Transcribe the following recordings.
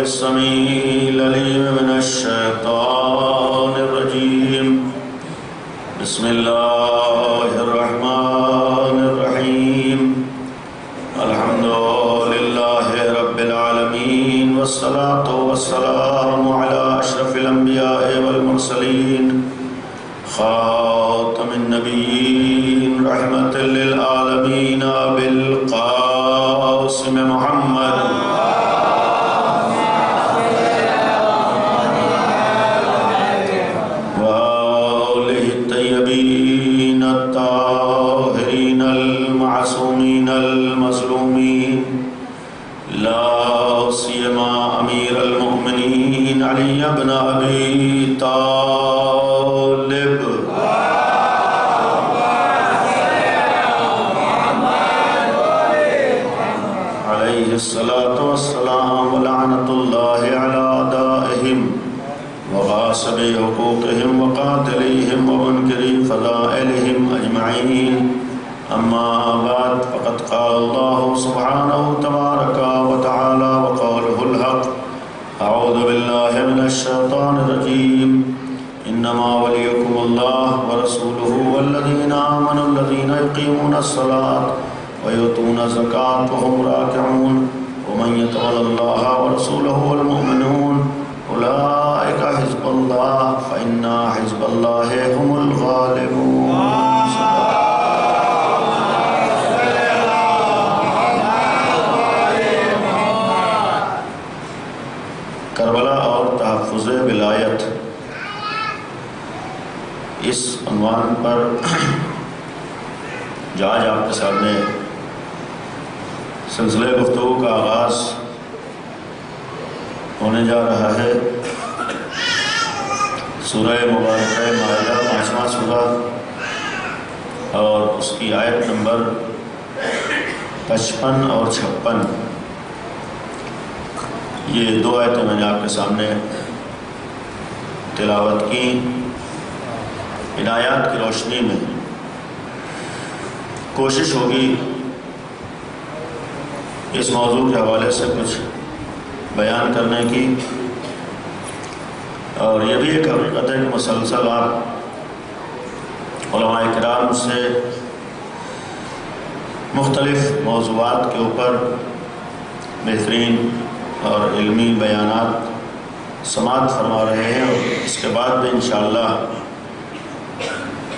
السميع العليم من الشيطان الرجيم بسم الله الرحمن الرحيم الحمد لله رب العالمين والصلاة والسلام على أشرف الأنبياء والمرسلين خاتم النبيين رحمة للعالمين بالقاسم محمد وآله الطيبين الطاهرين المعصومين المظلومين لا سيما أمير المؤمنين علي بن أبي طالب عليه الصلاة والسلام ولعنة الله على أعدائهم وغاصب حقوقهم وقاتليهم ومنكري فضائلهم أجمعين أما بعد فقد قال الله سبحانه تبارك وتعالى وقوله الحق أعوذ بالله من الشيطان الرجيم إنما وليكم الله ورسوله والذين آمنوا الذين يقيمون الصلاة ويؤتون الزكاة وهم راكعون ومن يتول الله ورسوله والمؤمنون أولئك حزب الله فإن حزب الله هم الغالبون. کربلا اور تحفظ ولایت، اس عنوان پر جو آج آپ کے سامنے سلسلہ گفتگو کا آغاز ہونے جا رہا ہے، سورہ مبارکہ مائدہ 5واں سورہ اور اس کی آیت نمبر 55 اور 56، یہ دو آیتیں میں نے آپ کے سامنے تلاوت کی۔ ان آیات کی روشنی میں کوشش ہوگی اس موضوع کے حوالے سے کچھ بیان کرنے کی، اور یہ بھی ایک حقیقت ہے کہ مسلسل آپ علماء کرام سے مختلف موضوعات کے اوپر بہترین اور علمی بیانات سماعت فرما رہے ہیں، اور اس کے بعد بھی انشاءاللہ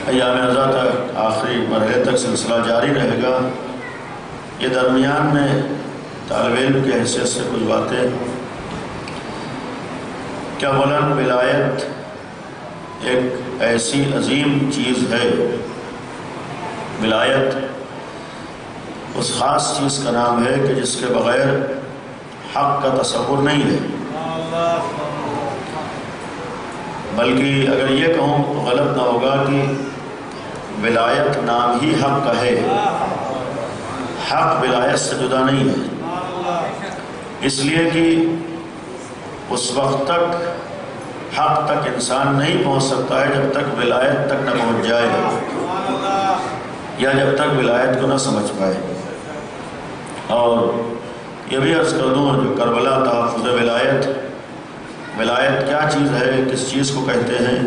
ایام ازاں تک آخری مرحلے تک سلسلہ جاری رہے گا۔ یہ درمیان میں طالب علم کی حیثیت سے کچھ باتیں کیا بولن، ولایت ایک ایسی عظیم چیز ہے، ولایت اس خاص چیز کا نام ہے کہ جس کے بغیر حق کا تصور نہیں ہے، بلکہ اگر یہ کہوں تو غلط نہ ہوگا کہ ولایت نام ہی حق کا ہے، حق ولایت سے جدا نہیں ہے، اس لیے کہ اس وقت تک حق تک انسان نہیں پہنچ سکتا ہے جب تک ولایت تک نہ پہنچ جائے، یا جب تک ولایت کو نہ سمجھ پائے۔ اور یہ بھی عرض کر دوں جو کربلا تحفظ ولایت، ولایت کیا چیز ہے، کس چیز کو کہتے ہیں،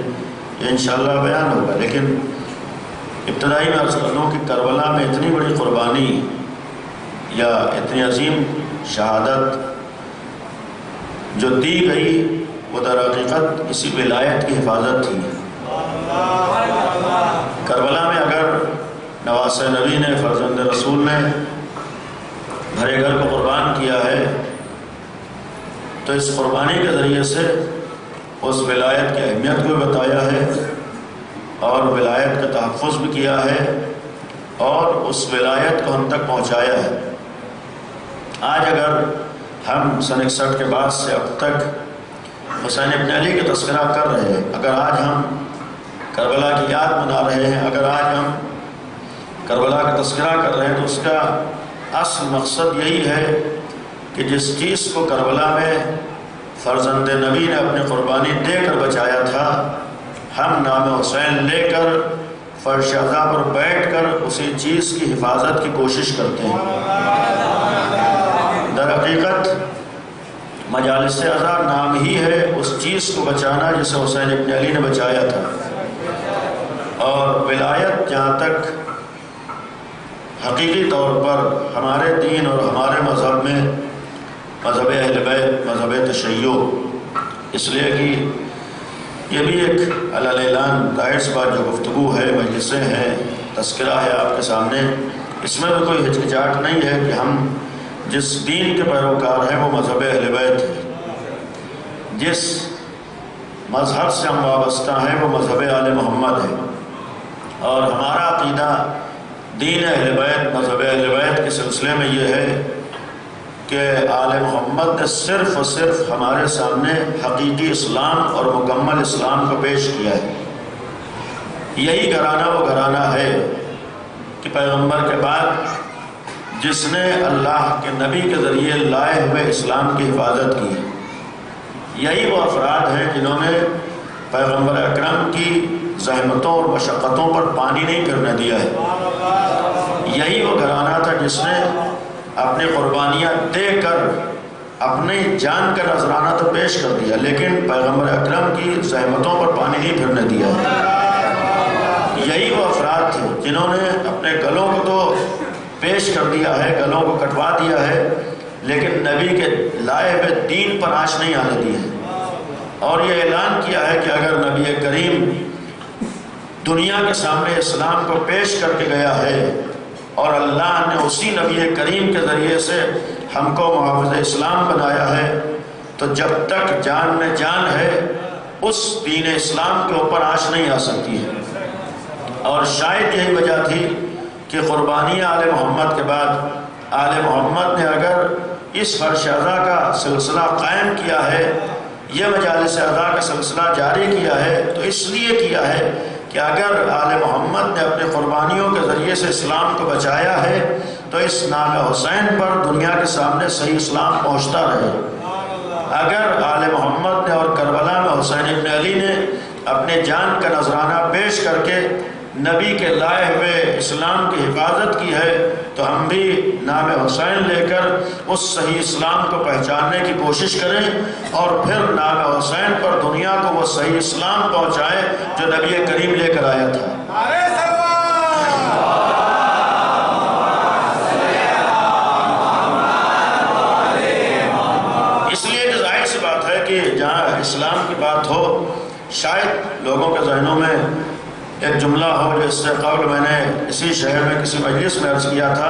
یہ انشاءاللہ بیان ہوگا، لیکن ابتدائی میں عرض کر دوں کہ کربلا میں اتنی بڑی قربانی یا اتنی عظیم شہادت جو دی گئی وہ در حقیقت اسی ولایت کی حفاظت تھی۔ کربلا میں اگر نواسۂ نبی نے، فرزند رسول نے بھرے گھر کو قربان کیا ہے تو اس قربانی کے ذریعے سے اس ولایت کی اہمیت کو بتایا ہے اور ولایت کا تحفظ بھی کیا ہے اور اس ولایت کو ہم تک پہنچایا ہے۔ آج اگر ہم سن 61 کے بعد سے اب تک حسین ابن علی کا تذکرہ کر رہے ہیں، اگر آج ہم کربلا کی یاد منا رہے ہیں، اگر آج ہم کربلا کا تذکرہ کر رہے ہیں تو اس کا اصل مقصد یہی ہے کہ جس چیز کو کربلا میں فرزند نبی نے اپنی قربانی دے کر بچایا تھا، ہم نام حسین لے کر فرش عزا پر بیٹھ کر اسی چیز کی حفاظت کی کوشش کرتے ہیں۔ در حقیقت مجالس عزا نام ہی ہے اس چیز کو بچانا جسے حسین ابن علی نے بچایا تھا، اور ولایت جہاں تک حقیقی طور پر ہمارے دین اور ہمارے مذہب میں مذہب اہل بیت، مذہب تشیع، اس لیے کہ یہ بھی ایک علی الاعلان ظاہر سی بات جو گفتگو ہے، مجلسیں ہیں، تذکرہ ہے آپ کے سامنے، اس میں بھی کوئی ہچکچاہٹ نہیں ہے کہ ہم جس دین کے پیروکار ہیں وہ مذہب اہل بیت ہے، جس مذہب سے ہم وابستہ ہیں وہ مذہب آل محمد ہے، اور ہمارا عقیدہ دین اہل بیت، مذہب اہل بیت کے سلسلے میں یہ ہے کہ آل محمد نے صرف اور صرف ہمارے سامنے حقیقی اسلام اور مکمل اسلام کو پیش کیا ہے۔ یہی گھرانہ وہ گھرانہ ہے کہ پیغمبر کے بعد جس نے اللہ کے نبی کے ذریعے لائے ہوئے اسلام کی حفاظت کی، یہی وہ افراد ہیں جنہوں نے پیغمبر اکرم کی زحمتوں اور مشقتوں پر پانی نہیں پھرنے دیا ہے۔ یہی وہ گھرانہ تھا جس نے اپنی قربانیاں دے کر اپنی جان کا نذرانہ تو پیش کر دیا، لیکن پیغمبر اکرم کی زحمتوں پر پانی نہیں پھرنے دیا ہے۔ یہی وہ افراد تھے جنہوں نے اپنے گلوں کو تو پیش کر دیا ہے، گلوں کو کٹوا دیا ہے، لیکن نبی کے لائے ہوئے دین پر آنچ نہیں آنے دی ہے، اور یہ اعلان کیا ہے کہ اگر نبی کریم دنیا کے سامنے اسلام کو پیش کر کے گیا ہے اور اللہ نے اسی نبی کریم کے ذریعے سے ہم کو محافظ اسلام بنایا ہے، تو جب تک جان میں جان ہے اس دین اسلام کے اوپر آنچ نہیں آ سکتی ہے۔ اور شاید یہی وجہ تھی کہ قربانی آل محمد کے بعد آل محمد نے اگر اس فرش عزا کا سلسلہ قائم کیا ہے، یہ مجالس عزا کا سلسلہ جاری کیا ہے، تو اس لیے کیا ہے کہ اگر آل محمد نے اپنی قربانیوں کے ذریعے سے اسلام کو بچایا ہے تو اس نام حسین پر دنیا کے سامنے صحیح اسلام پہنچتا رہے۔ اگر آل محمد نے اور کربلا میں حسین ابن علی نے اپنے جان کا نذرانہ پیش کر کے نبی کے لائے ہوئے اسلام کی حفاظت کی ہے، تو ہم بھی نام حسین لے کر اس صحیح اسلام کو پہچاننے کی کوشش کریں، اور پھر نام حسین پر دنیا کو وہ صحیح اسلام پہنچائے جو نبی کریم لے کر آیا تھا۔ اس لیے کہ ظاہر سی بات ہے کہ جہاں اسلام کی بات ہو، شاید لوگوں کے ذہنوں میں ایک جملہ ہو جو اس سے قبل میں نے اسی شہر میں کسی مجلس میں عرض کیا تھا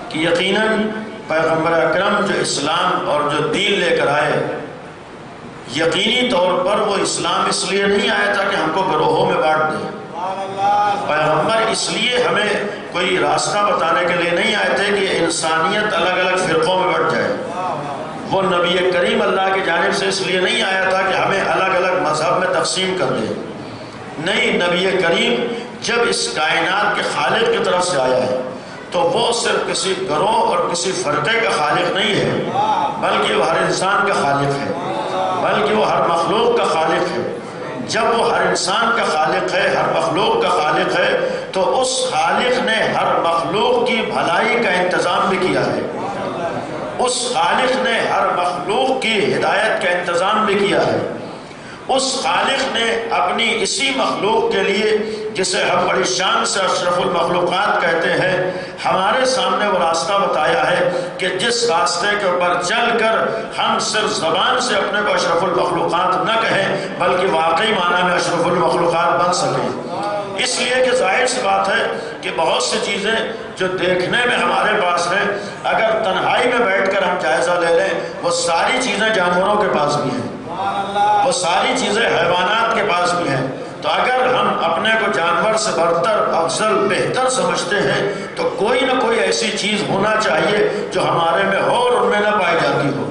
کہ یقیناً پیغمبر اکرم جو اسلام اور جو دین لے کر آئے، یقینی طور پر وہ اسلام اس لیے نہیں آیا تھا کہ ہم کو گروہوں میں بانٹ دیں۔ پیغمبر اس لیے ہمیں کوئی راستہ بتانے کے لیے نہیں آئے تھے کہ انسانیت الگ الگ فرقوں میں بٹ جائے۔ وہ نبی کریم اللہ کی جانب سے اس لیے نہیں آیا تھا کہ ہمیں الگ الگ مذہب میں تقسیم کر دے۔ نہیں، نبی کریم جب اس کائنات کے خالق کی طرف سے آیا ہے تو وہ صرف کسی گروہ اور کسی فرقے کا خالق نہیں ہے، بلکہ وہ ہر انسان کا خالق ہے، بلکہ وہ ہر مخلوق کا خالق ہے۔ جب وہ ہر انسان کا خالق ہے، ہر مخلوق کا خالق ہے، تو اس خالق نے ہر مخلوق کی بھلائی کا انتظام بھی کیا ہے، اس خالق نے ہر مخلوق کی ہدایت کا انتظام بھی کیا ہے۔ اس خالق نے اپنی اسی مخلوق کے لیے، جسے ہم بڑی شان سے اشرف المخلوقات کہتے ہیں، ہمارے سامنے وہ راستہ بتایا ہے کہ جس راستے کے اوپر چل کر ہم صرف زبان سے اپنے کو اشرف المخلوقات نہ کہیں بلکہ واقعی معنی میں اشرف المخلوقات بن سکیں۔ اس لیے کہ ظاہر سی بات ہے کہ بہت سی چیزیں جو دیکھنے میں ہمارے پاس ہیں، اگر تنہائی میں بیٹھ کر ہم جائزہ لے لیں، وہ ساری چیزیں جانوروں کے پاس بھی ہیں، وہ ساری چیزیں حیوانات کے پاس بھی ہیں۔ تو اگر ہم اپنے کو جانور سے برتر، افضل، بہتر سمجھتے ہیں تو کوئی نہ کوئی ایسی چیز ہونا چاہیے جو ہمارے میں ہو اور ان میں نہ پائی جاتی ہو۔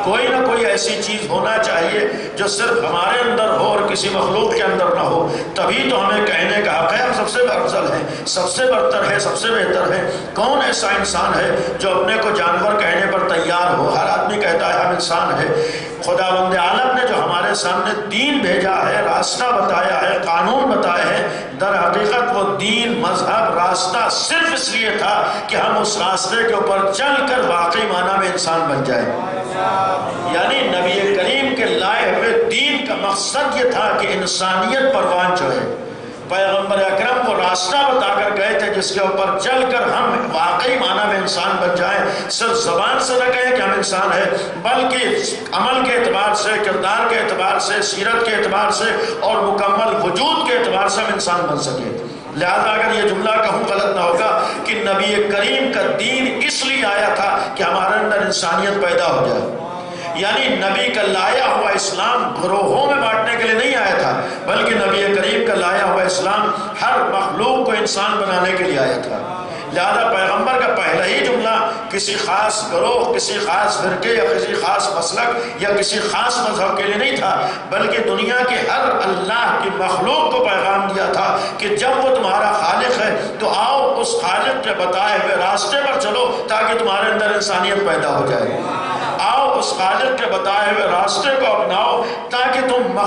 کوئی نہ کوئی ایسی چیز ہونا چاہیے جو صرف ہمارے اندر ہو اور کسی مخلوق کے اندر نہ ہو، تبھی تو ہمیں کہنے کا حق ہے ہم سب سے افضل ہیں، سب سے برتر ہے، سب سے بہتر ہے۔ کون ایسا انسان ہے جو اپنے کو جانور کہنے پر تیار ہو؟ ہر آدمی کہتا ہے ہم انسان ہے۔ خداوند عالم نے جو ہمارے سامنے دین بھیجا ہے، راستہ بتایا ہے، قانون بتائے ہیں، در حقیقت وہ دین، مذہب، راستہ صرف اس لیے تھا کہ ہم اس راستے کے اوپر چل کر واقعی معنی میں انسان بن جائیں۔ یعنی نبی مقصد یہ تھا کہ انسانیت پروان جو ہے پیغمبر اکرم کو راستہ بتا کر گئے تھے جس کے اوپر چل کر ہم واقعی معنی میں انسان بن جائیں. صرف زبان سے نہ کہیں کہ ہم انسان ہیں، بلکہ عمل کے اعتبار سے، کردار کے اعتبار سے، سیرت کے اعتبار سے اور مکمل وجود کے اعتبار سے ہم انسان بن سکیں. لہذا اگر یہ جملہ کہوں غلط نہ ہوگا کہ نبی کریم کا دین اس لیے آیا تھا کہ ہمارے اندر انسانیت پیدا ہو جائے. یعنی نبی کا لایا ہوا اسلام گروہوں میں بانٹنے کے لیے نہیں آیا تھا، بلکہ نبی کریم کا لایا ہوا اسلام ہر مخلوق کو انسان بنانے کے لیے آیا تھا. لہذا پیغمبر کا پہلا ہی جملہ کسی خاص گروہ، کسی خاص فرقے یا کسی خاص مسلک یا کسی خاص مذہب کے لیے نہیں تھا، بلکہ دنیا کے ہر اللہ کی مخلوق کو پیغام دیا تھا کہ جب وہ تمہارا خالق ہے تو آؤ اس خالق کے بتائے ہوئے راستے پر چلو تاکہ تمہارے اندر انسانیت پیدا ہو جائے. آؤ اس خالق کے بتائے ہوئے راستے کو اپناؤ تاکہ تم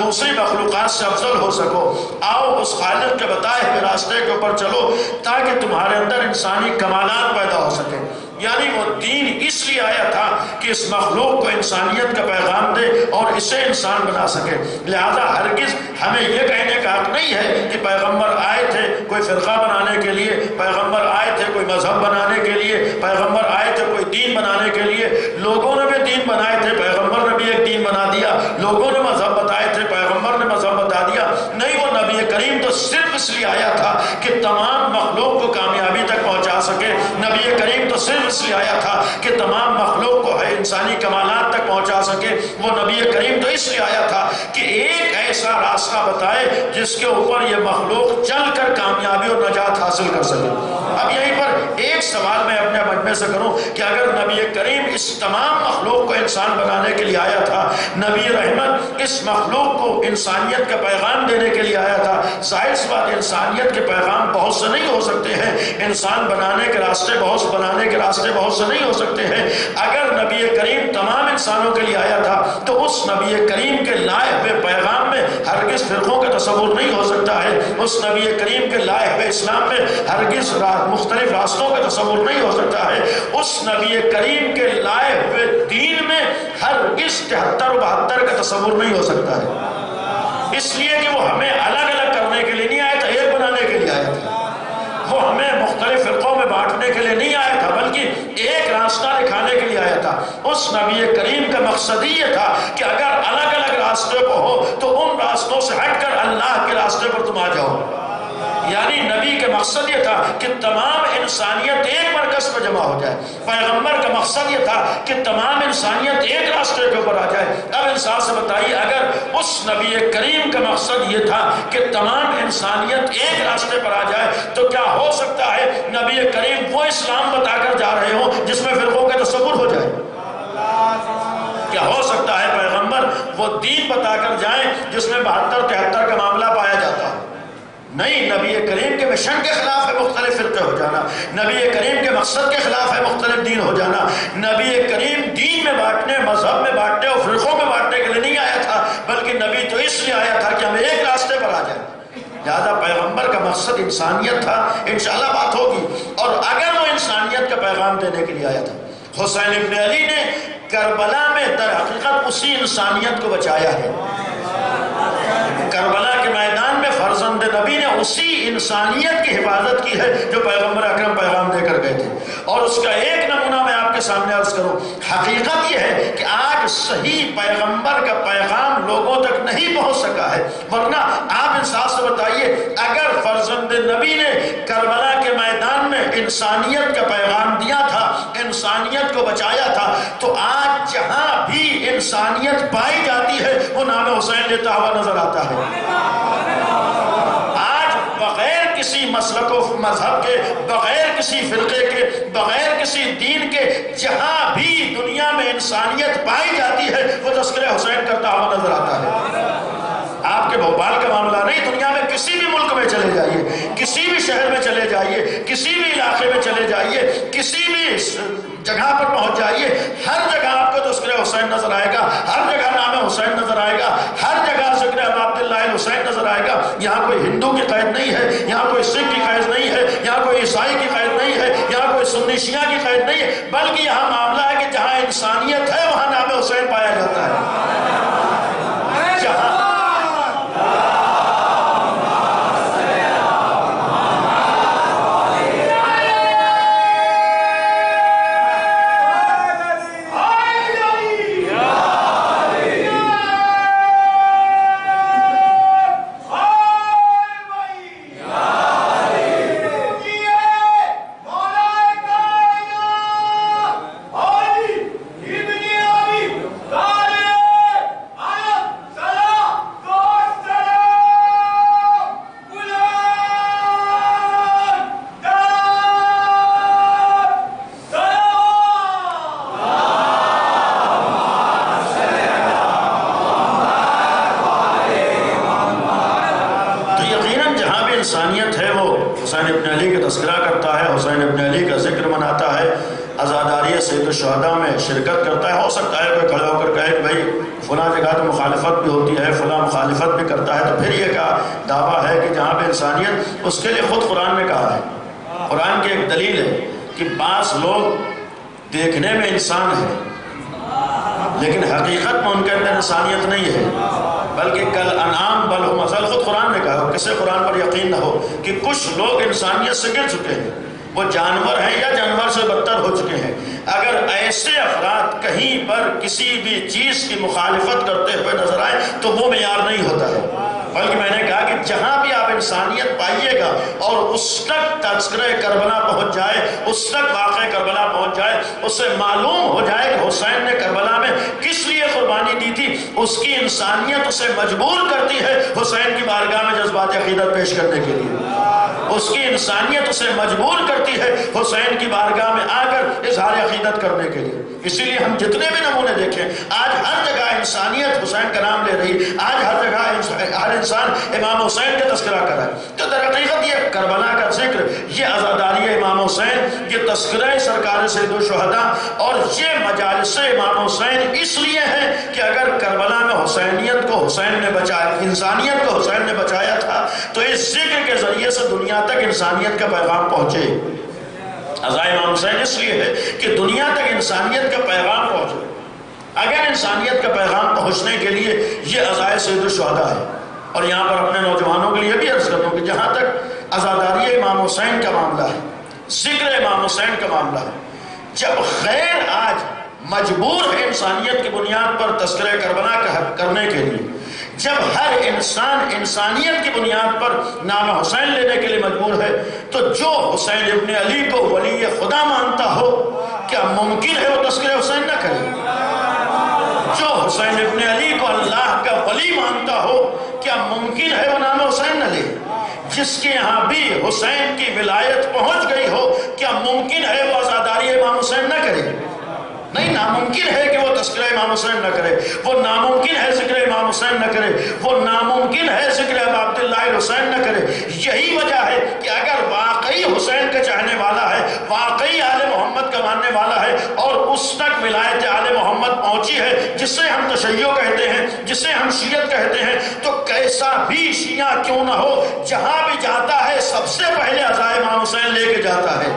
دوسری مخلوقات سے افضل ہو سکو. آؤ اس خالق کے بتائے ہوئے راستے کے اوپر چلو تاکہ تمہارے اندر انسانی کمالات پیدا ہو سکے. یعنی وہ دین اس لیے آیا تھا کہ اس مخلوق کو انسانیت کا پیغام دے اور اسے انسان بنا سکے. لہذا ہرگز ہمیں یہ کہنے کا حق نہیں ہے کہ پیغمبر آئے تھے کوئی فرقہ بنانے کے لیے، پیغمبر آئے تھے کوئی مذہب بنانے کے لیے، پیغمبر آئے تھے کوئی دین بنانے کے لیے. لوگوں نے بھی دین بنائے تھے، پیغمبر نے بھی ایک دین بنا دیا. لوگوں نے مذہب بتائے تھے، پیغمبر نے مذہب بتا دیا. نہیں، وہ نبی کریم تو صرف اس لیے آیا تھا کہ تمام مخلوق کو کامیابی تک پہنچا سکے. نبی کریم تو صرف اس لیے آیا تھا کہ تمام مخلوق کو انسانی کمالات تک پہنچا سکے. وہ نبی کریم تو اس لیے آیا تھا کہ ایک ایسا راستہ بتائے جس کے اوپر یہ مخلوق چل کر کامیابی اور نجات حاصل کر سکے. اب یہیں پر ایک سوال میں اپنے مجمع سے کروں کہ اگر نبی کریم اس تمام مخلوق کو انسان بنانے کے لیے آیا تھا، نبی رحمت اس مخلوق کو انسانیت کا پیغام دینے کے لیے آیا تھا، ظاہر سی بات انسانیت کے پیغام بہت سے نہیں ہو سکتے ہیں، انسان بنانے کے راستے بہت سے نہیں ہو سکتے ہیں. اگر نبی کریم تمام انسانوں کے لیے آیا تھا تو اس نبی کریم کے لائے ہوئے پیغام میں ہرگز فرقوں کا تصور نہیں ہو سکتا ہے. اس نبی کریم کے لائے ہوئے اسلام میں ہرگز مختلف راستوں کا تصور نہیں ہو سکتا ہے. اس نبی کریم کے لائے ہوئے دین میں ہرگز 73 و 72 کا تصور نہیں ہو سکتا ہے. اس لیے کہ وہ ہمیں الگ الگ کرنے کے لیے نہیں آیا تھا، ایک بنانے کے لیے آیا تھا. وہ ہمیں مختلف فرقوں میں بانٹنے کے لیے نہیں آیا تھا، بلکہ ایک راستہ دکھانے کے لیے آیا تھا. اس نبی کریم کا مقصد یہ تھا کہ اگر الگ الگ راستے پہ ہو تو ان راستوں سے ہٹ کر اللہ کے راستے پر تم آ جاؤ. یعنی نبی کا مقصد یہ تھا کہ تمام انسانیت ایک مرکز پر جمع ہو جائے. پیغمبر کا مقصد یہ تھا کہ تمام انسانیت ایک راستے کے اوپر آ جائے. اب انصاف سے بتائیے، اگر اس نبی کریم کا مقصد یہ تھا کہ تمام انسانیت ایک راستے پر آ جائے تو کیا ہو سکتا ہے نبی کریم وہ اسلام بتا کر جا رہے ہوں جس میں فرقوں کا تصور ہو جائے؟ کیا ہو سکتا ہے پیغمبر وہ دین بتا کر جائیں جس میں 72-73 کا معاملہ پایا جاتا ہے؟ نہیں، نبی کریم کے مشن کے خلاف ہے مختلف فرقے ہو جانا، نبی کریم کے مقصد کے خلاف ہے مختلف دین ہو جانا. نبی کریم دین میں بانٹنے، مذہب میں بانٹنے اور فرقوں میں بانٹنے کے لیے نہیں آیا تھا، بلکہ نبی تو اس لیے آیا تھا کہ ہم ایک راستے پر آ جائیں. لہذا پیغمبر کا مقصد انسانیت تھا. انشاءاللہ بات ہوگی. اور اگر وہ انسانیت کا پیغام دینے کے لیے آیا تھا، حسین ابن علی نے کربلا میں در حقیقت اسی انسانیت کو بچایا ہے. کربلا کے میدان میں فرزند نبی نے اسی انسانیت کی حفاظت کی ہے جو پیغمبر اکرم پیغام دے کر گئے تھے. اور اس کا ایک نمونہ میں آپ کے سامنے عرض کروں. حقیقت یہ ہے کہ آج صحیح پیغمبر کا پیغام لوگوں تک نہیں پہنچ سکا ہے، ورنہ آپ انصاف سے بتائیے اگر فرزند نبی نے کربلا کے میدان میں انسانیت کا پیغام دیا تھا، انسانیت کو بچایا تھا، تو آج جہاں بھی انسانیت پائی جاتی ہے وہ نام حسین لیتا ہوا نظر آتا ہے. آج بغیر کسی مسلک و مذہب کے، بغیر کسی فرقے کے، بغیر کسی دین کے جہاں بھی دنیا میں انسانیت پائی جاتی ہے وہ تذکرہ حسین کرتا ہوا نظر آتا ہے. آپ کے بھوپال کا معاملہ نہیں، دنیا میں کسی بھی ملک میں چلے جائیے، کسی بھی شہر میں چلے جائیے، کسی بھی علاقے میں چلے جائیے، کسی بھی جگہ پر پہنچ جائیے، ہر جگہ آپ کو تذکرہ حسین نظر آئے گا، ہر جگہ نام حسین نظر آئے گا، ہر جگہ ذکر ابو عبداللہ الحسین نظر آئے گا. یہاں کوئی ہندو کی قید نہیں ہے، یہاں کوئی سکھ کی قید نہیں ہے، یہاں کوئی عیسائی کی قید نہیں ہے، یہاں کوئی سنی شیعہ کی قید نہیں ہے، بلکہ یہاں معاملہ ہے کہ جہاں انسانیت ہے وہاں نام حسین پایا جاتا ہے. جہاں کا تذکرہ کرتا ہے، حسین ابن علی کا ذکر مناتا ہے، عزاداری سید الشہداء میں شرکت کرتا ہے. ہو سکتا ہے کوئی کھڑا ہو کر کہے کہ بھائی فلاں جگہ تو مخالفت بھی ہوتی ہے، فلاں مخالفت بھی کرتا ہے، تو پھر یہ کا دعویٰ ہے کہ جہاں پہ انسانیت، اس کے لیے خود قرآن نے کہا ہے. قرآن کی ایک دلیل ہے کہ بعض لوگ دیکھنے میں انسان ہے لیکن حقیقت میں ان کے اندر انسانیت نہیں ہے، بلکہ کل انعام بل ہم اضل. خود قرآن نے کہا، کسی قرآن پر یقین نہ ہو کہ کچھ لوگ انسانیت سے گر چکے ہیں، وہ جانور ہیں یا جانور سے بدتر ہو چکے ہیں. اگر ایسے افراد کہیں پر کسی بھی چیز کی مخالفت کرتے ہوئے نظر آئے تو وہ معیار نہیں ہوتا ہے، بلکہ میں نے کہا کہ جہاں بھی آپ انسانیت پائیے گا اور اس تک تذکرہ کربلا پہنچ جائے، اس تک واقع کربلا پہنچ جائے، اس سے معلوم ہو جائے کہ حسین نے کربلا میں کس لیے قربانی دی تھی، اس کی انسانیت اسے مجبور کرتی ہے حسین کی بارگاہ میں جذبات عقیدت پیش کرنے کے لیے. اس کی انسانیت اسے مجبور کرتی ہے حسین کی بارگاہ میں آ کر اظہار عقیدت کرنے کے لیے. اسی لیے ہم جتنے بھی نمونے دیکھیں، آج ہر جگہ انسانیت حسین کا نام لے رہی، آج ہر جگہ ہر انسان امام حسین کا تذکرہ کر رہا ہے. تو در حقیقت یہ کربلا کا ذکر، یہ عزاداری امام حسین، یہ تذکرہ سرکار سید الشہداء اور یہ مجالس امام حسین اس لیے ہے کہ اگر کربلا میں حسینیت کو حسین نے بچایا، انسانیت کو حسین نے بچایا تھا، تو اس ذکر کے ذریعے سے دنیا تک انسانیت کا پیغام پہنچے. عزائے امام حسین اس لیے ہے کہ دنیا تک انسانیت کا پیغام پہنچے. اگر انسانیت کا پیغام پہنچنے کے لیے یہ عزائے سید الشہداء ہے. اور یہاں پر اپنے نوجوانوں کے لیے بھی عرض کرتا ہوں کہ جہاں تک عزاداری امام حسین کا معاملہ ہے، ذکر امام حسین کا معاملہ ہے، جب خیر آج مجبور ہے انسانیت کی بنیاد پر تذکرہ کربلا کرنے کے لیے، جب ہر انسان انسانیت کی بنیاد پر نام حسین لینے کے لیے مجبور ہے، تو جو حسین ابن علی کو ولی خدا مانتا ہو، کیا ممکن ہے وہ تذکرہ حسین نہ کرے؟ جو حسین ابن علی کو اللہ کا ولی مانتا ہو، کیا ممکن ہے وہ نام حسین نہ لے؟ جس کے یہاں بھی حسین کی ولایت پہنچ گئی ہو، کیا ممکن ہے وہ عزاداری امام حسین نہ کرے؟ نہیں، ناممکن ہے کہ وہ تذکرہ امام حسین نہ کرے، وہ ناممکن ہے ذکر امام حسین نہ کرے، وہ ناممکن ہے ذکر ابو عبداللہ الحسین نہ کرے. یہی وجہ ہے کہ اگر واقعی حسین کا چاہنے والا ہے، واقعی آل محمد کا ماننے والا ہے اور اس تک ولایت آل محمد پہنچی ہے جسے ہم تشیع کہتے ہیں، جسے ہم شیعت کہتے ہیں، تو کیسا بھی شیعہ کیوں نہ ہو، جہاں بھی جاتا ہے سب سے پہلے عزائے امام حسین لے کے جاتا ہے.